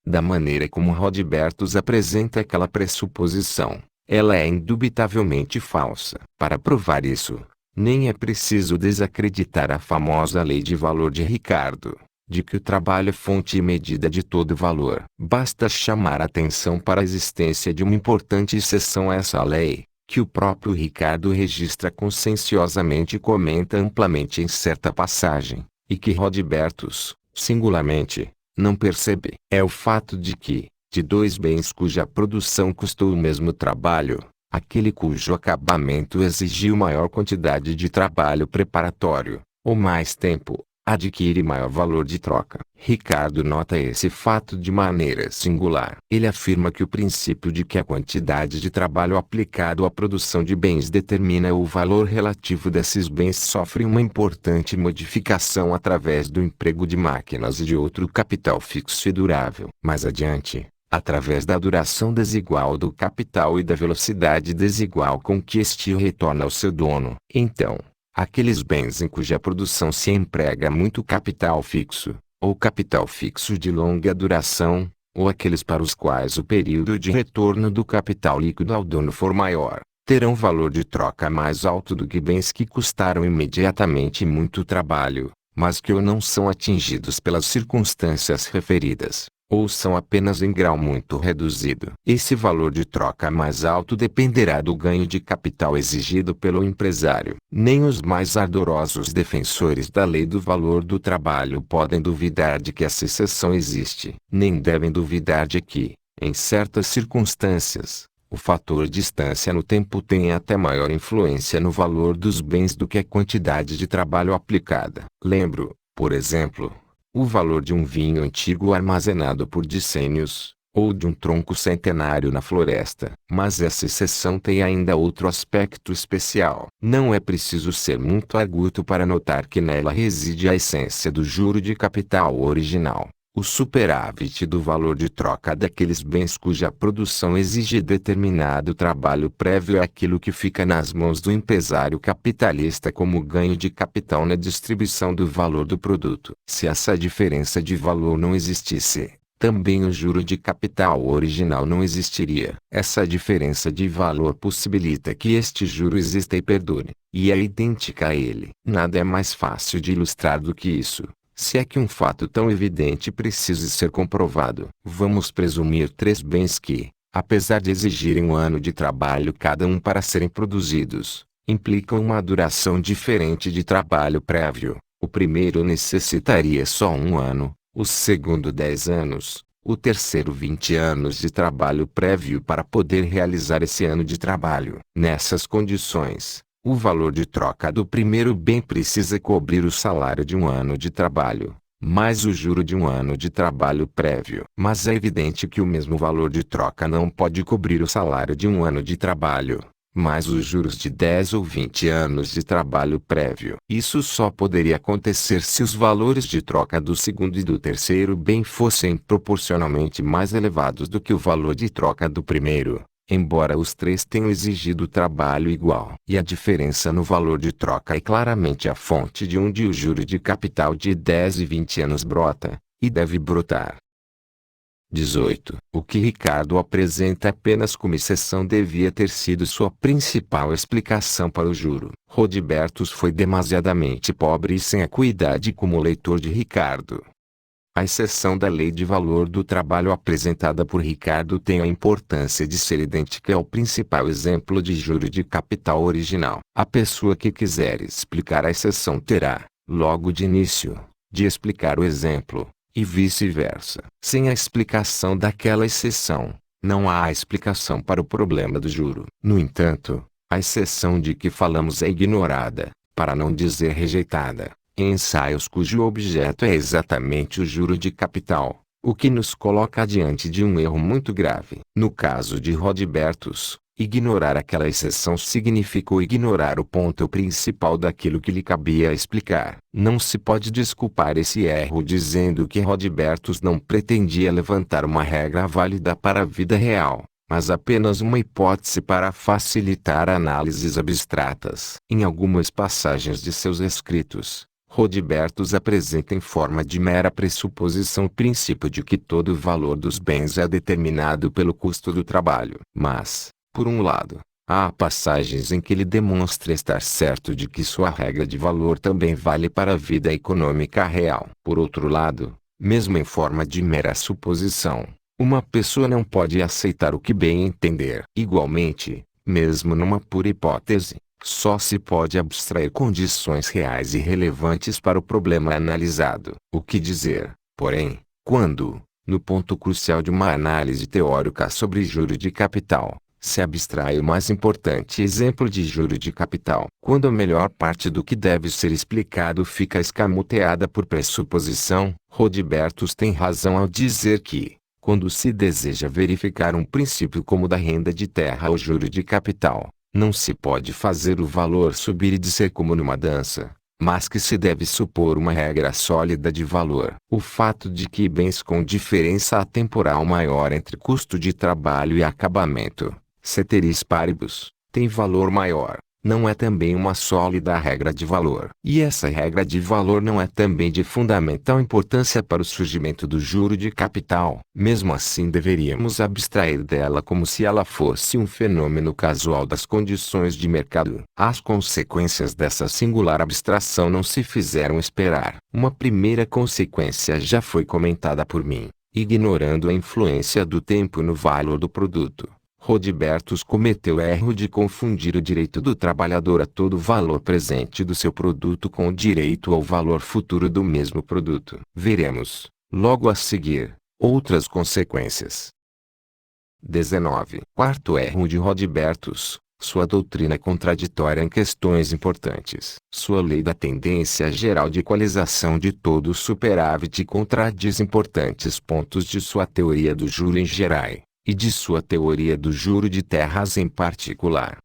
Da maneira como Rodbertus apresenta aquela pressuposição, ela é indubitavelmente falsa. Para provar isso, nem é preciso desacreditar a famosa lei de valor de Ricardo, de que o trabalho é fonte e medida de todo valor. Basta chamar a atenção para a existência de uma importante exceção a essa lei, que o próprio Ricardo registra conscienciosamente e comenta amplamente em certa passagem, e que Rodbertus, singularmente, não percebe. É o fato de que, de dois bens cuja produção custou o mesmo trabalho, aquele cujo acabamento exigiu maior quantidade de trabalho preparatório, ou mais tempo, adquire maior valor de troca. Ricardo nota esse fato de maneira singular. Ele afirma que o princípio de que a quantidade de trabalho aplicado à produção de bens determina o valor relativo desses bens sofre uma importante modificação através do emprego de máquinas e de outro capital fixo e durável. Mais adiante, através da duração desigual do capital e da velocidade desigual com que este retorna ao seu dono. Então, aqueles bens em cuja produção se emprega muito capital fixo, ou capital fixo de longa duração, ou aqueles para os quais o período de retorno do capital líquido ao dono for maior, terão valor de troca mais alto do que bens que custaram imediatamente muito trabalho, mas que ou não são atingidos pelas circunstâncias referidas, ou são apenas em grau muito reduzido. Esse valor de troca mais alto dependerá do ganho de capital exigido pelo empresário. Nem os mais ardorosos defensores da lei do valor do trabalho podem duvidar de que essa exceção existe. Nem devem duvidar de que, em certas circunstâncias, o fator distância no tempo tem até maior influência no valor dos bens do que a quantidade de trabalho aplicada. Lembro, por exemplo, o valor de um vinho antigo armazenado por decênios, ou de um tronco centenário na floresta. Mas essa exceção tem ainda outro aspecto especial. Não é preciso ser muito arguto para notar que nela reside a essência do juro de capital original. O superávit do valor de troca daqueles bens cuja produção exige determinado trabalho prévio é aquilo que fica nas mãos do empresário capitalista como ganho de capital na distribuição do valor do produto. Se essa diferença de valor não existisse, também o juro de capital original não existiria. Essa diferença de valor possibilita que este juro exista e perdure, e é idêntica a ele. Nada é mais fácil de ilustrar do que isso. Se é que um fato tão evidente precise ser comprovado. Vamos presumir 3 bens que, apesar de exigirem um ano de trabalho cada um para serem produzidos, implicam uma duração diferente de trabalho prévio. O primeiro necessitaria só 1 ano, o segundo 10 anos, o terceiro 20 anos de trabalho prévio para poder realizar esse ano de trabalho. Nessas condições, o valor de troca do primeiro bem precisa cobrir o salário de 1 ano de trabalho, mais o juro de 1 ano de trabalho prévio. Mas é evidente que o mesmo valor de troca não pode cobrir o salário de 1 ano de trabalho, mais os juros de 10 ou 20 anos de trabalho prévio. Isso só poderia acontecer se os valores de troca do segundo e do terceiro bem fossem proporcionalmente mais elevados do que o valor de troca do primeiro, embora os 3 tenham exigido trabalho igual. E a diferença no valor de troca é claramente a fonte de onde o juro de capital de 10 e 20 anos brota, e deve brotar. 18. O que Ricardo apresenta apenas como exceção devia ter sido sua principal explicação para o juro. Rodbertus foi demasiadamente pobre e sem acuidade como leitor de Ricardo. A exceção da lei de valor do trabalho apresentada por Ricardo tem a importância de ser idêntica ao principal exemplo de juro de capital original. A pessoa que quiser explicar a exceção terá, logo de início, de explicar o exemplo, e vice-versa. Sem a explicação daquela exceção, não há explicação para o problema do juro. No entanto, a exceção de que falamos é ignorada, para não dizer rejeitada, em ensaios cujo objeto é exatamente o juro de capital, o que nos coloca diante de um erro muito grave. No caso de Rodbertus, ignorar aquela exceção significou ignorar o ponto principal daquilo que lhe cabia explicar. Não se pode desculpar esse erro dizendo que Rodbertus não pretendia levantar uma regra válida para a vida real, mas apenas uma hipótese para facilitar análises abstratas. Em algumas passagens de seus escritos, Rodbertus apresenta em forma de mera pressuposição o princípio de que todo o valor dos bens é determinado pelo custo do trabalho. Mas, por um lado, há passagens em que ele demonstra estar certo de que sua regra de valor também vale para a vida econômica real. Por outro lado, mesmo em forma de mera suposição, uma pessoa não pode aceitar o que bem entender. Igualmente, mesmo numa pura hipótese, só se pode abstrair condições reais e relevantes para o problema analisado. O que dizer, porém, quando, no ponto crucial de uma análise teórica sobre juro de capital, se abstrai o mais importante exemplo de juro de capital? Quando a melhor parte do que deve ser explicado fica escamoteada por pressuposição, Rodbertus tem razão ao dizer que, quando se deseja verificar um princípio como o da renda de terra ou juro de capital, não se pode fazer o valor subir e descer como numa dança, mas que se deve supor uma regra sólida de valor. O fato de que bens com diferença atemporal maior entre custo de trabalho e acabamento, ceteris paribus, têm valor maior, não é também uma sólida regra de valor. E essa regra de valor não é também de fundamental importância para o surgimento do juro de capital. Mesmo assim, deveríamos abstrair dela como se ela fosse um fenômeno casual das condições de mercado. As consequências dessa singular abstração não se fizeram esperar. Uma primeira consequência já foi comentada por mim. Ignorando a influência do tempo no valor do produto, Rodbertus cometeu o erro de confundir o direito do trabalhador a todo o valor presente do seu produto com o direito ao valor futuro do mesmo produto. Veremos, logo a seguir, outras consequências. 19. Quarto erro de Rodbertus. Sua doutrina é contraditória em questões importantes. Sua lei da tendência geral de equalização de todo o superávit contradiz importantes pontos de sua teoria do juro em geral, e de sua teoria do juro de terras em particular.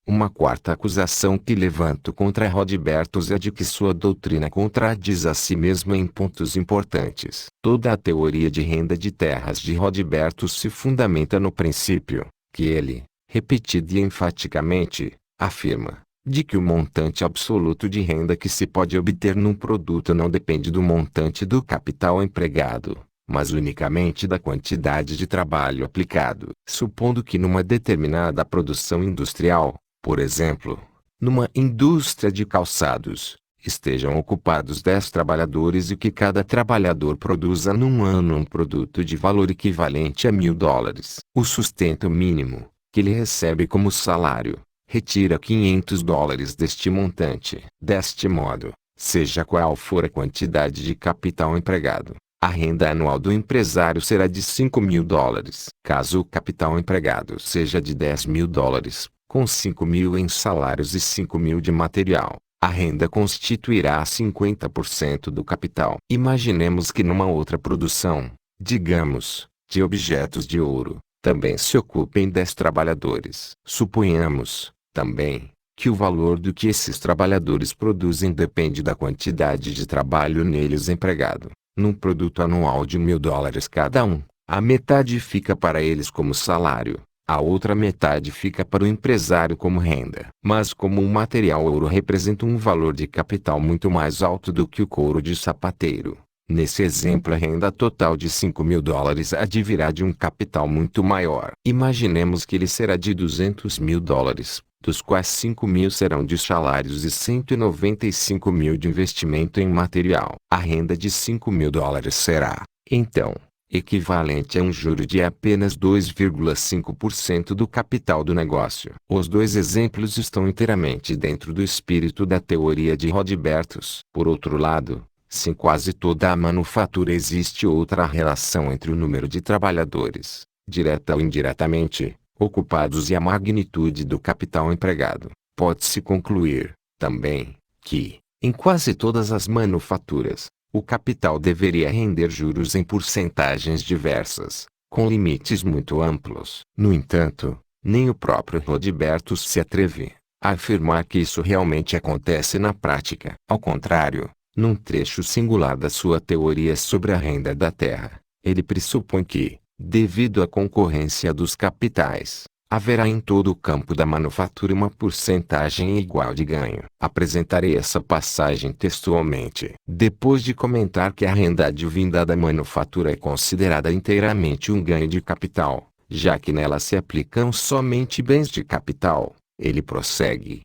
Uma quarta acusação que levanto contra Rodbertus é de que sua doutrina contradiz a si mesma em pontos importantes. Toda a teoria de renda de terras de Rodbertus se fundamenta no princípio, que ele, repetido e enfaticamente, afirma, de que o montante absoluto de renda que se pode obter num produto não depende do montante do capital empregado, mas unicamente da quantidade de trabalho aplicado. Supondo que numa determinada produção industrial, por exemplo, numa indústria de calçados, estejam ocupados 10 trabalhadores e que cada trabalhador produza num ano um produto de valor equivalente a $1.000, o sustento mínimo, que ele recebe como salário, retira $500 deste montante. Deste modo, seja qual for a quantidade de capital empregado, a renda anual do empresário será de $5.000. Caso o capital empregado seja de $10.000, com 5.000 em salários e 5.000 de material, a renda constituirá 50% do capital. Imaginemos que numa outra produção, digamos, de objetos de ouro, também se ocupem 10 trabalhadores. Suponhamos, também, que o valor do que esses trabalhadores produzem depende da quantidade de trabalho neles empregado. Num produto anual de $1.000 cada um, a metade fica para eles como salário, a outra metade fica para o empresário como renda. Mas como o material ouro representa um valor de capital muito mais alto do que o couro de sapateiro, nesse exemplo a renda total de $5.000 advirá de um capital muito maior. Imaginemos que ele será de $200.000, dos quais 5.000 serão de salários e 195.000 de investimento em material. A renda de $5.000 será, então, equivalente a um juro de apenas 2,5% do capital do negócio. Os dois exemplos estão inteiramente dentro do espírito da teoria de Rodbertus. Por outro lado, se em quase toda a manufatura existe outra relação entre o número de trabalhadores, direta ou indiretamente, ocupados e a magnitude do capital empregado, pode-se concluir, também, que, em quase todas as manufaturas, o capital deveria render juros em porcentagens diversas, com limites muito amplos. No entanto, nem o próprio Rodbertus se atreve a afirmar que isso realmente acontece na prática. Ao contrário, num trecho singular da sua teoria sobre a renda da terra, ele pressupõe que, devido à concorrência dos capitais, haverá em todo o campo da manufatura uma porcentagem igual de ganho. Apresentarei essa passagem textualmente. Depois de comentar que a renda advinda da manufatura é considerada inteiramente um ganho de capital, já que nela se aplicam somente bens de capital, ele prossegue: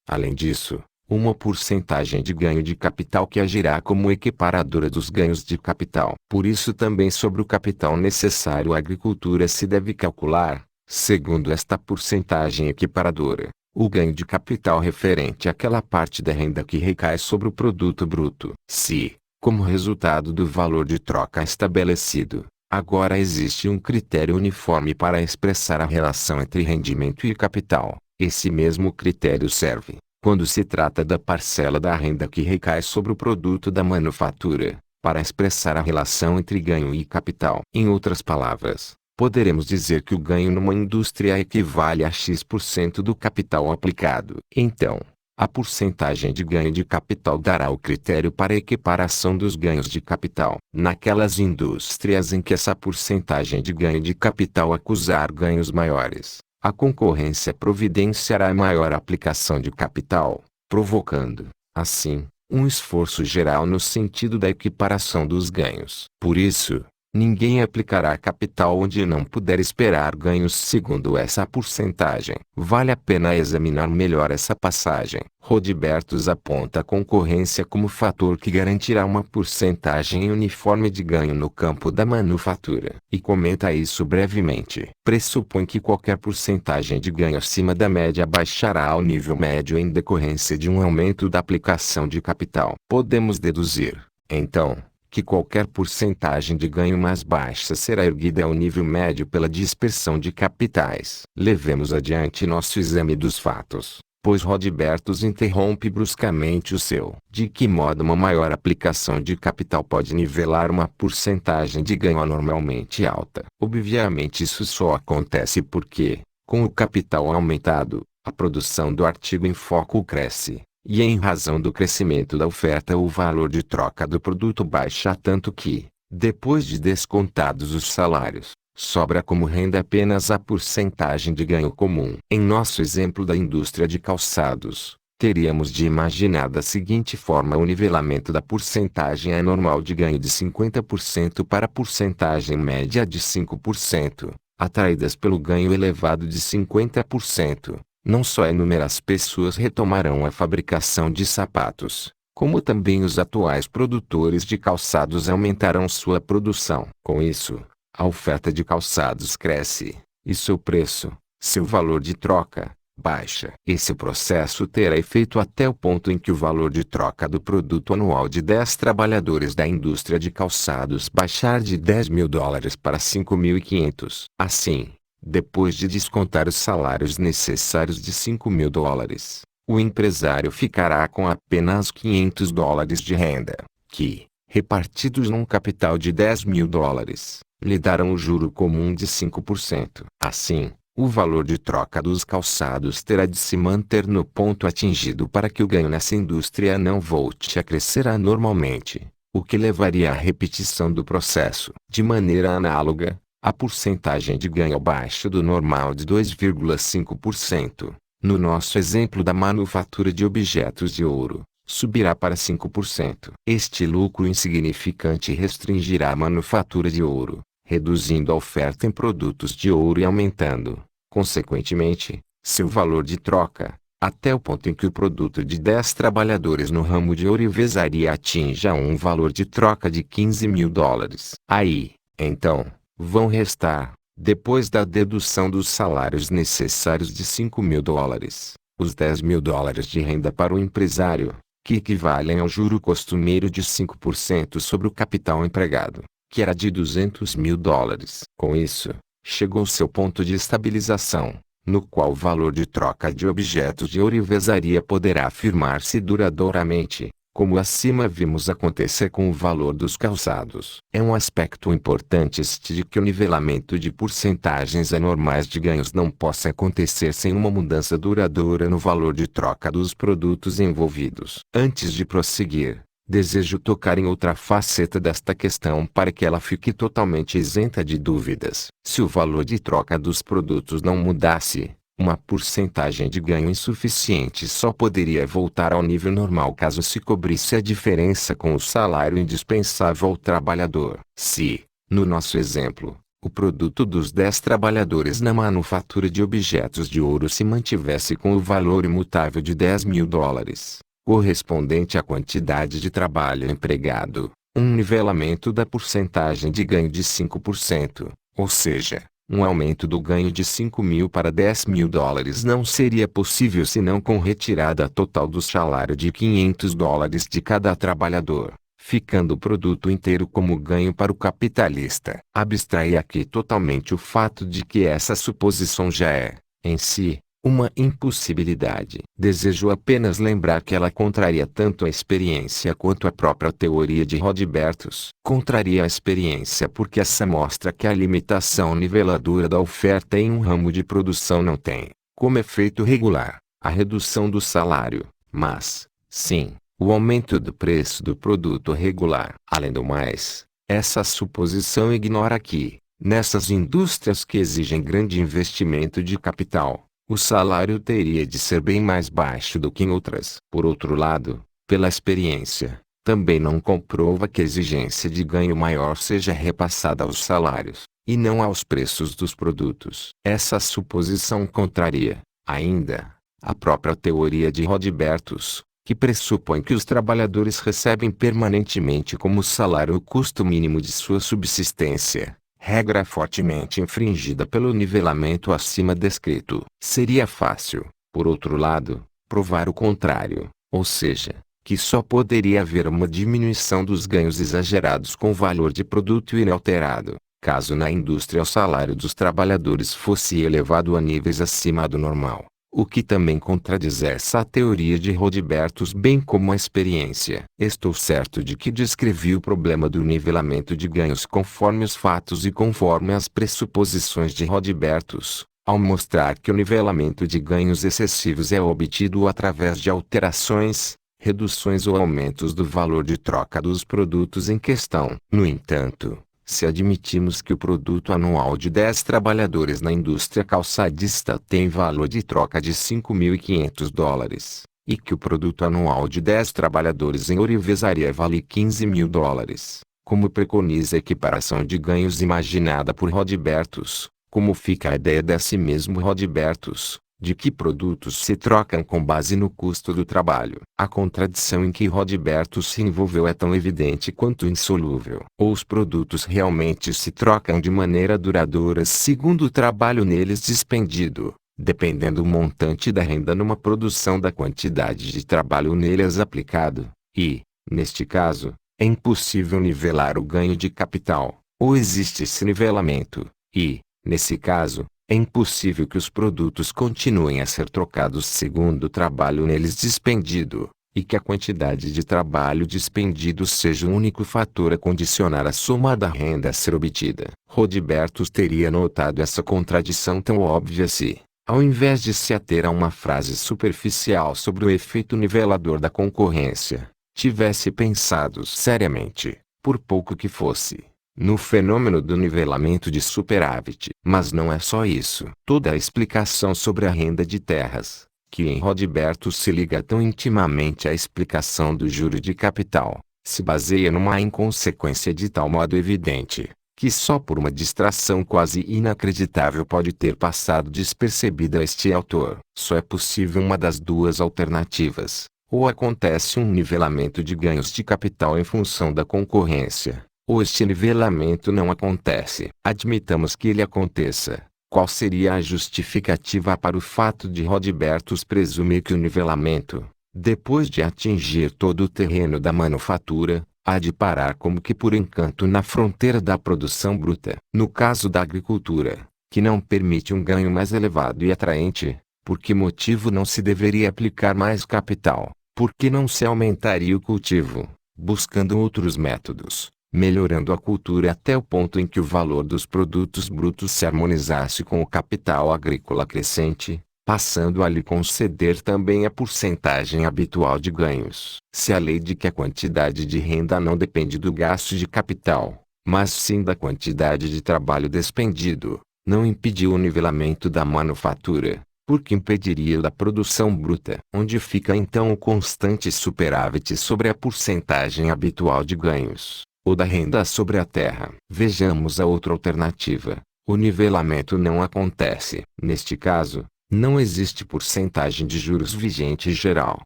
além disso, uma porcentagem de ganho de capital que agirá como equiparadora dos ganhos de capital. Por isso também sobre o capital necessário à agricultura se deve calcular, segundo esta porcentagem equiparadora, o ganho de capital referente àquela parte da renda que recai sobre o produto bruto. Se, como resultado do valor de troca estabelecido, agora existe um critério uniforme para expressar a relação entre rendimento e capital, esse mesmo critério serve, quando se trata da parcela da renda que recai sobre o produto da manufatura, para expressar a relação entre ganho e capital. Em outras palavras, poderemos dizer que o ganho numa indústria equivale a X% do capital aplicado. Então, a porcentagem de ganho de capital dará o critério para a equiparação dos ganhos de capital. Naquelas indústrias em que essa porcentagem de ganho de capital acusar ganhos maiores, a concorrência providenciará maior aplicação de capital, provocando, assim, um esforço geral no sentido da equiparação dos ganhos. Por isso, ninguém aplicará capital onde não puder esperar ganhos segundo essa porcentagem. Vale a pena examinar melhor essa passagem. Rodbertus aponta a concorrência como fator que garantirá uma porcentagem uniforme de ganho no campo da manufatura. E comenta isso brevemente. Pressupõe que qualquer porcentagem de ganho acima da média baixará ao nível médio em decorrência de um aumento da aplicação de capital. Podemos deduzir, então, que qualquer porcentagem de ganho mais baixa será erguida ao nível médio pela dispersão de capitais. Levemos adiante nosso exame dos fatos, pois Rodbertus interrompe bruscamente o seu. De que modo uma maior aplicação de capital pode nivelar uma porcentagem de ganho anormalmente alta? Obviamente isso só acontece porque, com o capital aumentado, a produção do artigo em foco cresce. E em razão do crescimento da oferta o valor de troca do produto baixa tanto que, depois de descontados os salários, sobra como renda apenas a porcentagem de ganho comum. Em nosso exemplo da indústria de calçados, teríamos de imaginar da seguinte forma o nivelamento da porcentagem anormal de ganho de 50% para a porcentagem média de 5%, atraídas pelo ganho elevado de 50%. Não só inúmeras pessoas retomarão a fabricação de sapatos, como também os atuais produtores de calçados aumentarão sua produção. Com isso, a oferta de calçados cresce, e seu preço, seu valor de troca, baixa. Esse processo terá efeito até o ponto em que o valor de troca do produto anual de 10 trabalhadores da indústria de calçados baixar de $10.000 para 5.500. Assim, depois de descontar os salários necessários de $5.000, o empresário ficará com apenas $500 de renda, que, repartidos num capital de $10.000, lhe darão o juro comum de 5%. Assim, o valor de troca dos calçados terá de se manter no ponto atingido para que o ganho nessa indústria não volte a crescer anormalmente, o que levaria à repetição do processo. De maneira análoga, a porcentagem de ganho abaixo do normal de 2,5%, no nosso exemplo da manufatura de objetos de ouro, subirá para 5%. Este lucro insignificante restringirá a manufatura de ouro, reduzindo a oferta em produtos de ouro e aumentando, consequentemente, seu valor de troca, até o ponto em que o produto de 10 trabalhadores no ramo de ourivesaria atinja um valor de troca de $15.000. Aí, então, vão restar, depois da dedução dos salários necessários de $5.000, os $10.000 de renda para o empresário, que equivalem ao juro costumeiro de 5% sobre o capital empregado, que era de $200.000. Com isso, chegou seu ponto de estabilização, no qual o valor de troca de objetos de ourivesaria poderá afirmar-se duradouramente, como acima vimos acontecer com o valor dos calçados. É um aspecto importante este de que o nivelamento de porcentagens anormais de ganhos não possa acontecer sem uma mudança duradoura no valor de troca dos produtos envolvidos. Antes de prosseguir, desejo tocar em outra faceta desta questão para que ela fique totalmente isenta de dúvidas. Se o valor de troca dos produtos não mudasse, uma porcentagem de ganho insuficiente só poderia voltar ao nível normal caso se cobrisse a diferença com o salário indispensável ao trabalhador. Se, no nosso exemplo, o produto dos 10 trabalhadores na manufatura de objetos de ouro se mantivesse com o valor imutável de $10.000, correspondente à quantidade de trabalho empregado, um nivelamento da porcentagem de ganho de 5%, ou seja, um aumento do ganho de $5.000 para $10.000 não seria possível senão com retirada total do salário de $500 de cada trabalhador, ficando o produto inteiro como ganho para o capitalista. Abstrai aqui totalmente o fato de que essa suposição já é, em si, uma impossibilidade. Desejo apenas lembrar que ela contraria tanto a experiência quanto a própria teoria de Rodbertus. Contraria a experiência porque essa mostra que a limitação niveladora da oferta em um ramo de produção não tem, como efeito regular, a redução do salário, mas, sim, o aumento do preço do produto regular. Além do mais, essa suposição ignora que, Nessas indústrias que exigem grande investimento de capital, o salário teria de ser bem mais baixo do que em outras. Por outro lado, pela experiência, também não comprova que a exigência de ganho maior seja repassada aos salários, e não aos preços dos produtos. Essa suposição contraria, ainda, a própria teoria de Rodbertus, que pressupõe que os trabalhadores recebem permanentemente como salário o custo mínimo de sua subsistência, regra fortemente infringida pelo nivelamento acima descrito. Seria fácil, por outro lado, provar o contrário, ou seja, que só poderia haver uma diminuição dos ganhos exagerados com o valor de produto inalterado, caso na indústria o salário dos trabalhadores fosse elevado a níveis acima do normal, o que também contradiz essa teoria de Rodbertus bem como a experiência. Estou certo de que descrevi o problema do nivelamento de ganhos conforme os fatos e conforme as pressuposições de Rodbertus, ao mostrar que o nivelamento de ganhos excessivos é obtido através de alterações, reduções ou aumentos do valor de troca dos produtos em questão. No entanto, se admitimos que o produto anual de 10 trabalhadores na indústria calçadista tem valor de troca de $5.500, e que o produto anual de 10 trabalhadores em ourivesaria vale $15.000, como preconiza a equiparação de ganhos imaginada por Rodbertus, como fica a ideia desse mesmo Rodbertus, de que produtos se trocam com base no custo do trabalho? A contradição em que Rodbertus se envolveu é tão evidente quanto insolúvel. Ou os produtos realmente se trocam de maneira duradoura segundo o trabalho neles despendido, dependendo do montante da renda numa produção da quantidade de trabalho neles aplicado, e, neste caso, é impossível nivelar o ganho de capital, ou existe esse nivelamento, e, nesse caso, é impossível que os produtos continuem a ser trocados segundo o trabalho neles despendido, e que a quantidade de trabalho despendido seja o único fator a condicionar a soma da renda a ser obtida. Rodbertus teria notado essa contradição tão óbvia se, ao invés de se ater a uma frase superficial sobre o efeito nivelador da concorrência, tivesse pensado seriamente, por pouco que fosse, no fenômeno do nivelamento de superávit. Mas não é só isso. Toda a explicação sobre a renda de terras, que em Rodbertus se liga tão intimamente à explicação do juro de capital, se baseia numa inconsequência de tal modo evidente, que só por uma distração quase inacreditável pode ter passado despercebida a este autor. Só é possível uma das duas alternativas: ou acontece um nivelamento de ganhos de capital em função da concorrência, ou este nivelamento não acontece. Admitamos que ele aconteça. Qual seria a justificativa para o fato de Rodbertus presumir que o nivelamento, depois de atingir todo o terreno da manufatura, há de parar como que por encanto na fronteira da produção bruta? No caso da agricultura, que não permite um ganho mais elevado e atraente, por que motivo não se deveria aplicar mais capital? Por que não se aumentaria o cultivo, buscando outros métodos, melhorando a cultura até o ponto em que o valor dos produtos brutos se harmonizasse com o capital agrícola crescente, passando a lhe conceder também a porcentagem habitual de ganhos? Se a lei de que a quantidade de renda não depende do gasto de capital, mas sim da quantidade de trabalho despendido, não impediu o nivelamento da manufatura, por que impediria o da produção bruta? Onde fica então o constante superávit sobre a porcentagem habitual de ganhos, ou da renda sobre a terra? Vejamos a outra alternativa. O nivelamento não acontece. Neste caso, não existe porcentagem de juros vigente geral,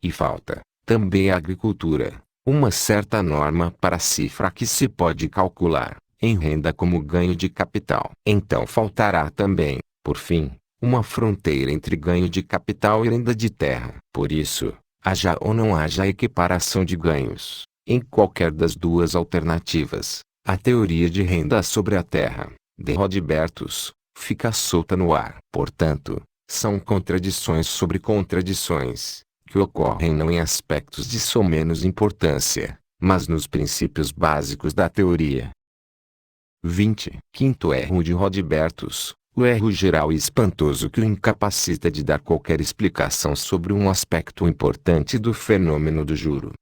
e falta, também à agricultura, uma certa norma para a cifra que se pode calcular, em renda como ganho de capital. Então faltará também, por fim, uma fronteira entre ganho de capital e renda de terra. Por isso, haja ou não haja equiparação de ganhos, em qualquer das duas alternativas, a teoria de renda sobre a terra, de Rodbertus, fica solta no ar. Portanto, são contradições sobre contradições, que ocorrem não em aspectos de somenos importância, mas nos princípios básicos da teoria. 20. Quinto erro de Rodbertus, o erro geral e espantoso que o incapacita de dar qualquer explicação sobre um aspecto importante do fenômeno do juro.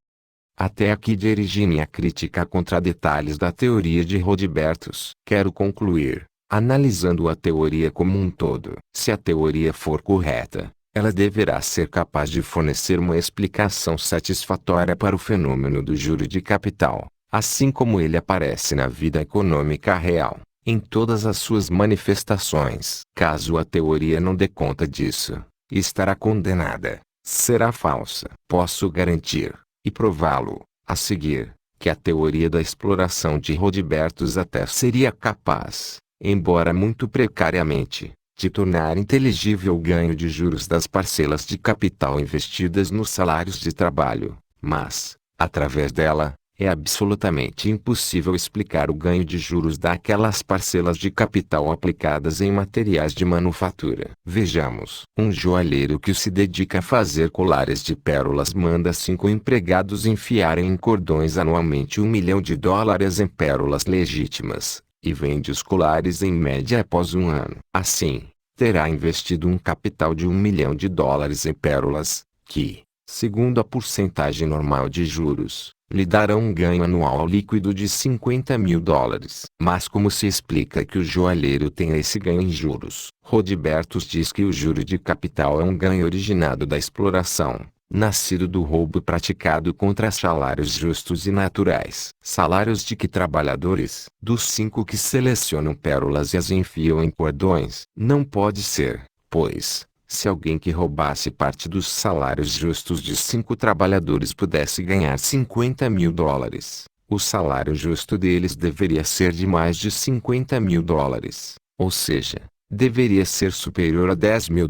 Até aqui dirigi minha crítica contra detalhes da teoria de Rodbertus. Quero concluir, analisando a teoria como um todo. Se a teoria for correta, ela deverá ser capaz de fornecer uma explicação satisfatória para o fenômeno do juro de capital, assim como ele aparece na vida econômica real, em todas as suas manifestações. Caso a teoria não dê conta disso, estará condenada, será falsa. Posso garantir, e prová-lo, a seguir, que a teoria da exploração de Rodbertus até seria capaz, embora muito precariamente, de tornar inteligível o ganho de juros das parcelas de capital investidas nos salários de trabalho, mas, através dela, é absolutamente impossível explicar o ganho de juros daquelas parcelas de capital aplicadas em materiais de manufatura. Vejamos. Um joalheiro que se dedica a fazer colares de pérolas manda 5 empregados enfiarem em cordões anualmente $1 milhão em pérolas legítimas, e vende os colares em média após um ano. Assim, terá investido um capital de $1 milhão em pérolas, que, segundo a porcentagem normal de juros, lhe darão um ganho anual líquido de $50 mil. Mas como se explica que o joalheiro tenha esse ganho em juros? Rodbertus diz que o juro de capital é um ganho originado da exploração, nascido do roubo praticado contra salários justos e naturais. Salários de que trabalhadores? Dos 5 que selecionam pérolas e as enfiam em cordões. Não pode ser, pois, se alguém que roubasse parte dos salários justos de 5 trabalhadores pudesse ganhar $50 mil, o salário justo deles deveria ser de mais de $50 mil. Ou seja, deveria ser superior a $10 mil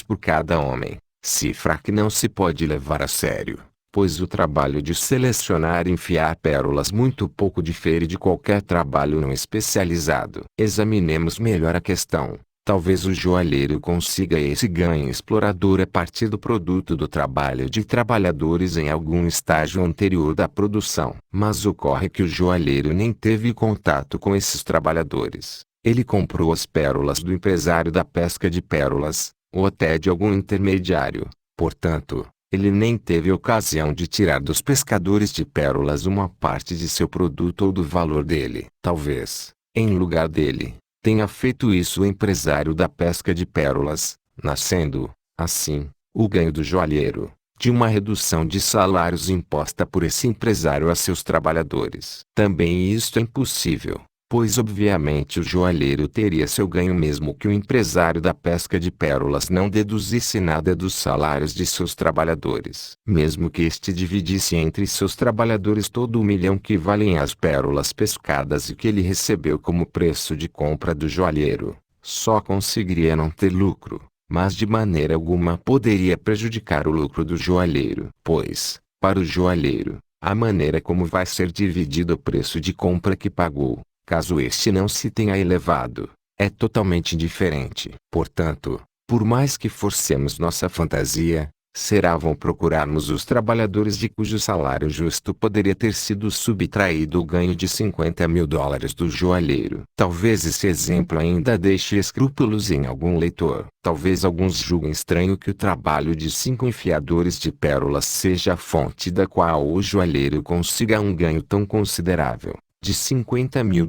por cada homem. Cifra que não se pode levar a sério, pois o trabalho de selecionar e enfiar pérolas muito pouco difere de qualquer trabalho não especializado. Examinemos melhor a questão. Talvez o joalheiro consiga esse ganho explorador a partir do produto do trabalho de trabalhadores em algum estágio anterior da produção. Mas ocorre que o joalheiro nem teve contato com esses trabalhadores. Ele comprou as pérolas do empresário da pesca de pérolas, ou até de algum intermediário. Portanto, ele nem teve ocasião de tirar dos pescadores de pérolas uma parte de seu produto ou do valor dele. Talvez, em lugar dele, tenha feito isso o empresário da pesca de pérolas, nascendo, assim, o ganho do joalheiro, de uma redução de salários imposta por esse empresário a seus trabalhadores. Também isto é impossível, pois obviamente o joalheiro teria seu ganho mesmo que o empresário da pesca de pérolas não deduzisse nada dos salários de seus trabalhadores. Mesmo que este dividisse entre seus trabalhadores todo $1 milhão que valem as pérolas pescadas e que ele recebeu como preço de compra do joalheiro, só conseguiria não ter lucro, mas de maneira alguma poderia prejudicar o lucro do joalheiro. Pois, para o joalheiro, a maneira como vai ser dividido o preço de compra que pagou, caso este não se tenha elevado, é totalmente indiferente. Portanto, por mais que forcemos nossa fantasia, será vão procurarmos os trabalhadores de cujo salário justo poderia ter sido subtraído o ganho de $50 mil do joalheiro. Talvez esse exemplo ainda deixe escrúpulos em algum leitor. Talvez alguns julguem estranho que o trabalho de 5 enfiadores de pérolas seja a fonte da qual o joalheiro consiga um ganho tão considerável, de $50 mil.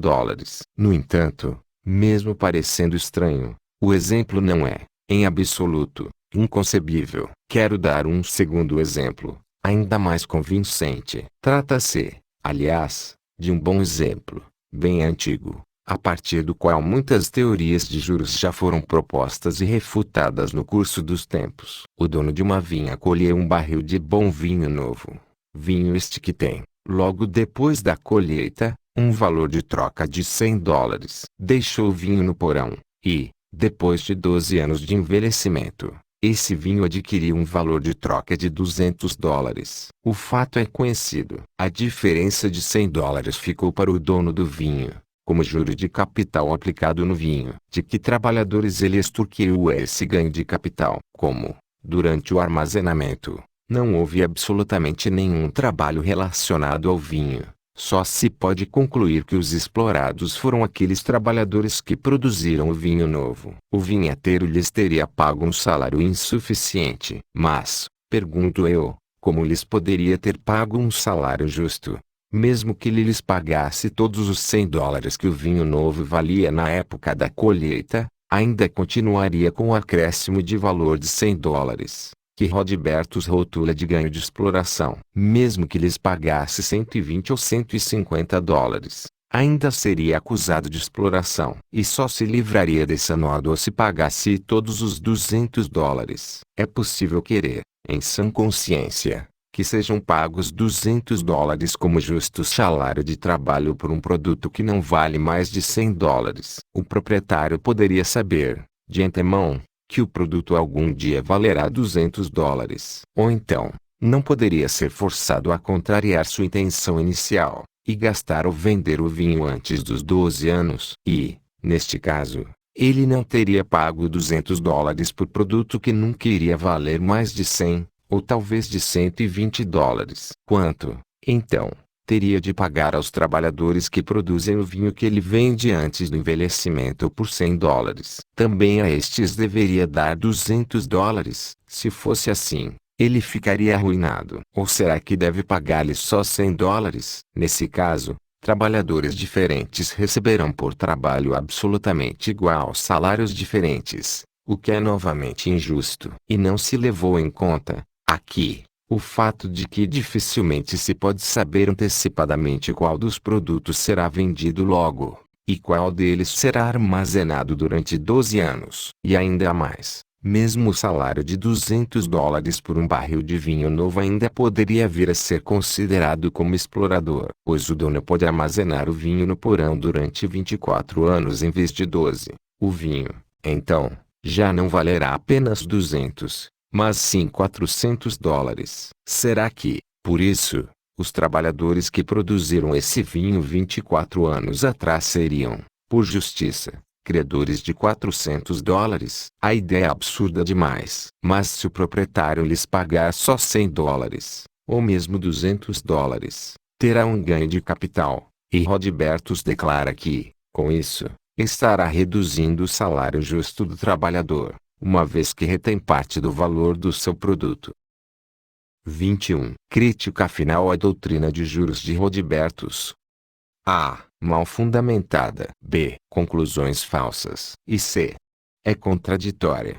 No entanto, mesmo parecendo estranho, o exemplo não é, em absoluto, inconcebível. Quero dar um segundo exemplo, ainda mais convincente. Trata-se, aliás, de um bom exemplo, bem antigo, a partir do qual muitas teorias de juros já foram propostas e refutadas no curso dos tempos. O dono de uma vinha colheu um barril de bom vinho novo. Vinho este que tem, logo depois da colheita, um valor de troca de $100. Deixou o vinho no porão, e, depois de 12 anos de envelhecimento, esse vinho adquiriu um valor de troca de $200. O fato é conhecido. A diferença de $100 ficou para o dono do vinho, como juro de capital aplicado no vinho. De que trabalhadores ele extorquiu esse ganho de capital? Como, durante o armazenamento, não houve absolutamente nenhum trabalho relacionado ao vinho, só se pode concluir que os explorados foram aqueles trabalhadores que produziram o vinho novo. O vinheteiro lhes teria pago um salário insuficiente. Mas, pergunto eu, como lhes poderia ter pago um salário justo? Mesmo que ele lhes pagasse todos os $100 que o vinho novo valia na época da colheita, ainda continuaria com o acréscimo de valor de $100, que Rodbertus rotula de ganho de exploração. Mesmo que lhes pagasse 120 ou $150, ainda seria acusado de exploração. E só se livraria dessa nódoa se pagasse todos os $200. É possível querer, em sã consciência, que sejam pagos $200 como justo salário de trabalho por um produto que não vale mais de $100. O proprietário poderia saber, de antemão, que o produto algum dia valerá $200. Ou então, não poderia ser forçado a contrariar sua intenção inicial, e gastar ou vender o vinho antes dos 12 anos. E, neste caso, ele não teria pago $200 por produto que nunca iria valer mais de 100, ou talvez de $120. Quanto, então, teria de pagar aos trabalhadores que produzem o vinho que ele vende antes do envelhecimento por $100? Também a estes deveria dar $200. Se fosse assim, ele ficaria arruinado. Ou será que deve pagar-lhes só $100? Nesse caso, trabalhadores diferentes receberão por trabalho absolutamente igual salários diferentes, o que é novamente injusto. E não se levou em conta, aqui, o fato de que dificilmente se pode saber antecipadamente qual dos produtos será vendido logo, e qual deles será armazenado durante 12 anos. E ainda mais, mesmo o salário de $200 por um barril de vinho novo ainda poderia vir a ser considerado como explorador, pois o dono pode armazenar o vinho no porão durante 24 anos em vez de 12. O vinho, então, já não valerá apenas 200, mas sim $400. Será que, por isso, os trabalhadores que produziram esse vinho 24 anos atrás seriam, por justiça, credores de $400? A ideia é absurda demais. Mas se o proprietário lhes pagar só $100, ou mesmo $200, terá um ganho de capital, e Rodbertus declara que, com isso, estará reduzindo o salário justo do trabalhador, uma vez que retém parte do valor do seu produto. 21. Crítica final à doutrina de juros de Rodbertus. A. Mal fundamentada. B. Conclusões falsas. E C. É contraditória.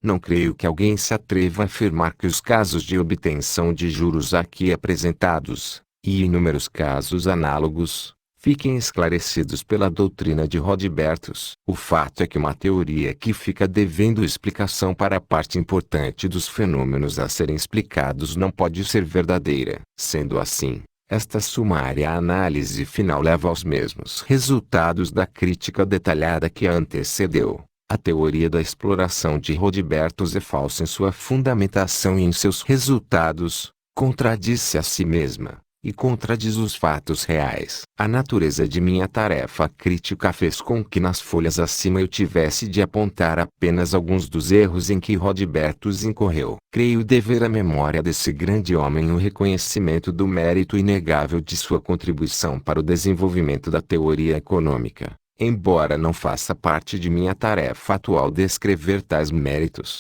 Não creio que alguém se atreva a afirmar que os casos de obtenção de juros aqui apresentados, e inúmeros casos análogos, fiquem esclarecidos pela doutrina de Rodbertus. O fato é que uma teoria que fica devendo explicação para a parte importante dos fenômenos a serem explicados não pode ser verdadeira. Sendo assim, esta sumária análise final leva aos mesmos resultados da crítica detalhada que a antecedeu. A teoria da exploração de Rodbertus é falsa em sua fundamentação e em seus resultados, contradiz-se a si mesma, e contradiz os fatos reais. A natureza de minha tarefa crítica fez com que nas folhas acima eu tivesse de apontar apenas alguns dos erros em que Rodbertus incorreu. Creio dever à memória desse grande homem o reconhecimento do mérito inegável de sua contribuição para o desenvolvimento da teoria econômica, embora não faça parte de minha tarefa atual descrever tais méritos.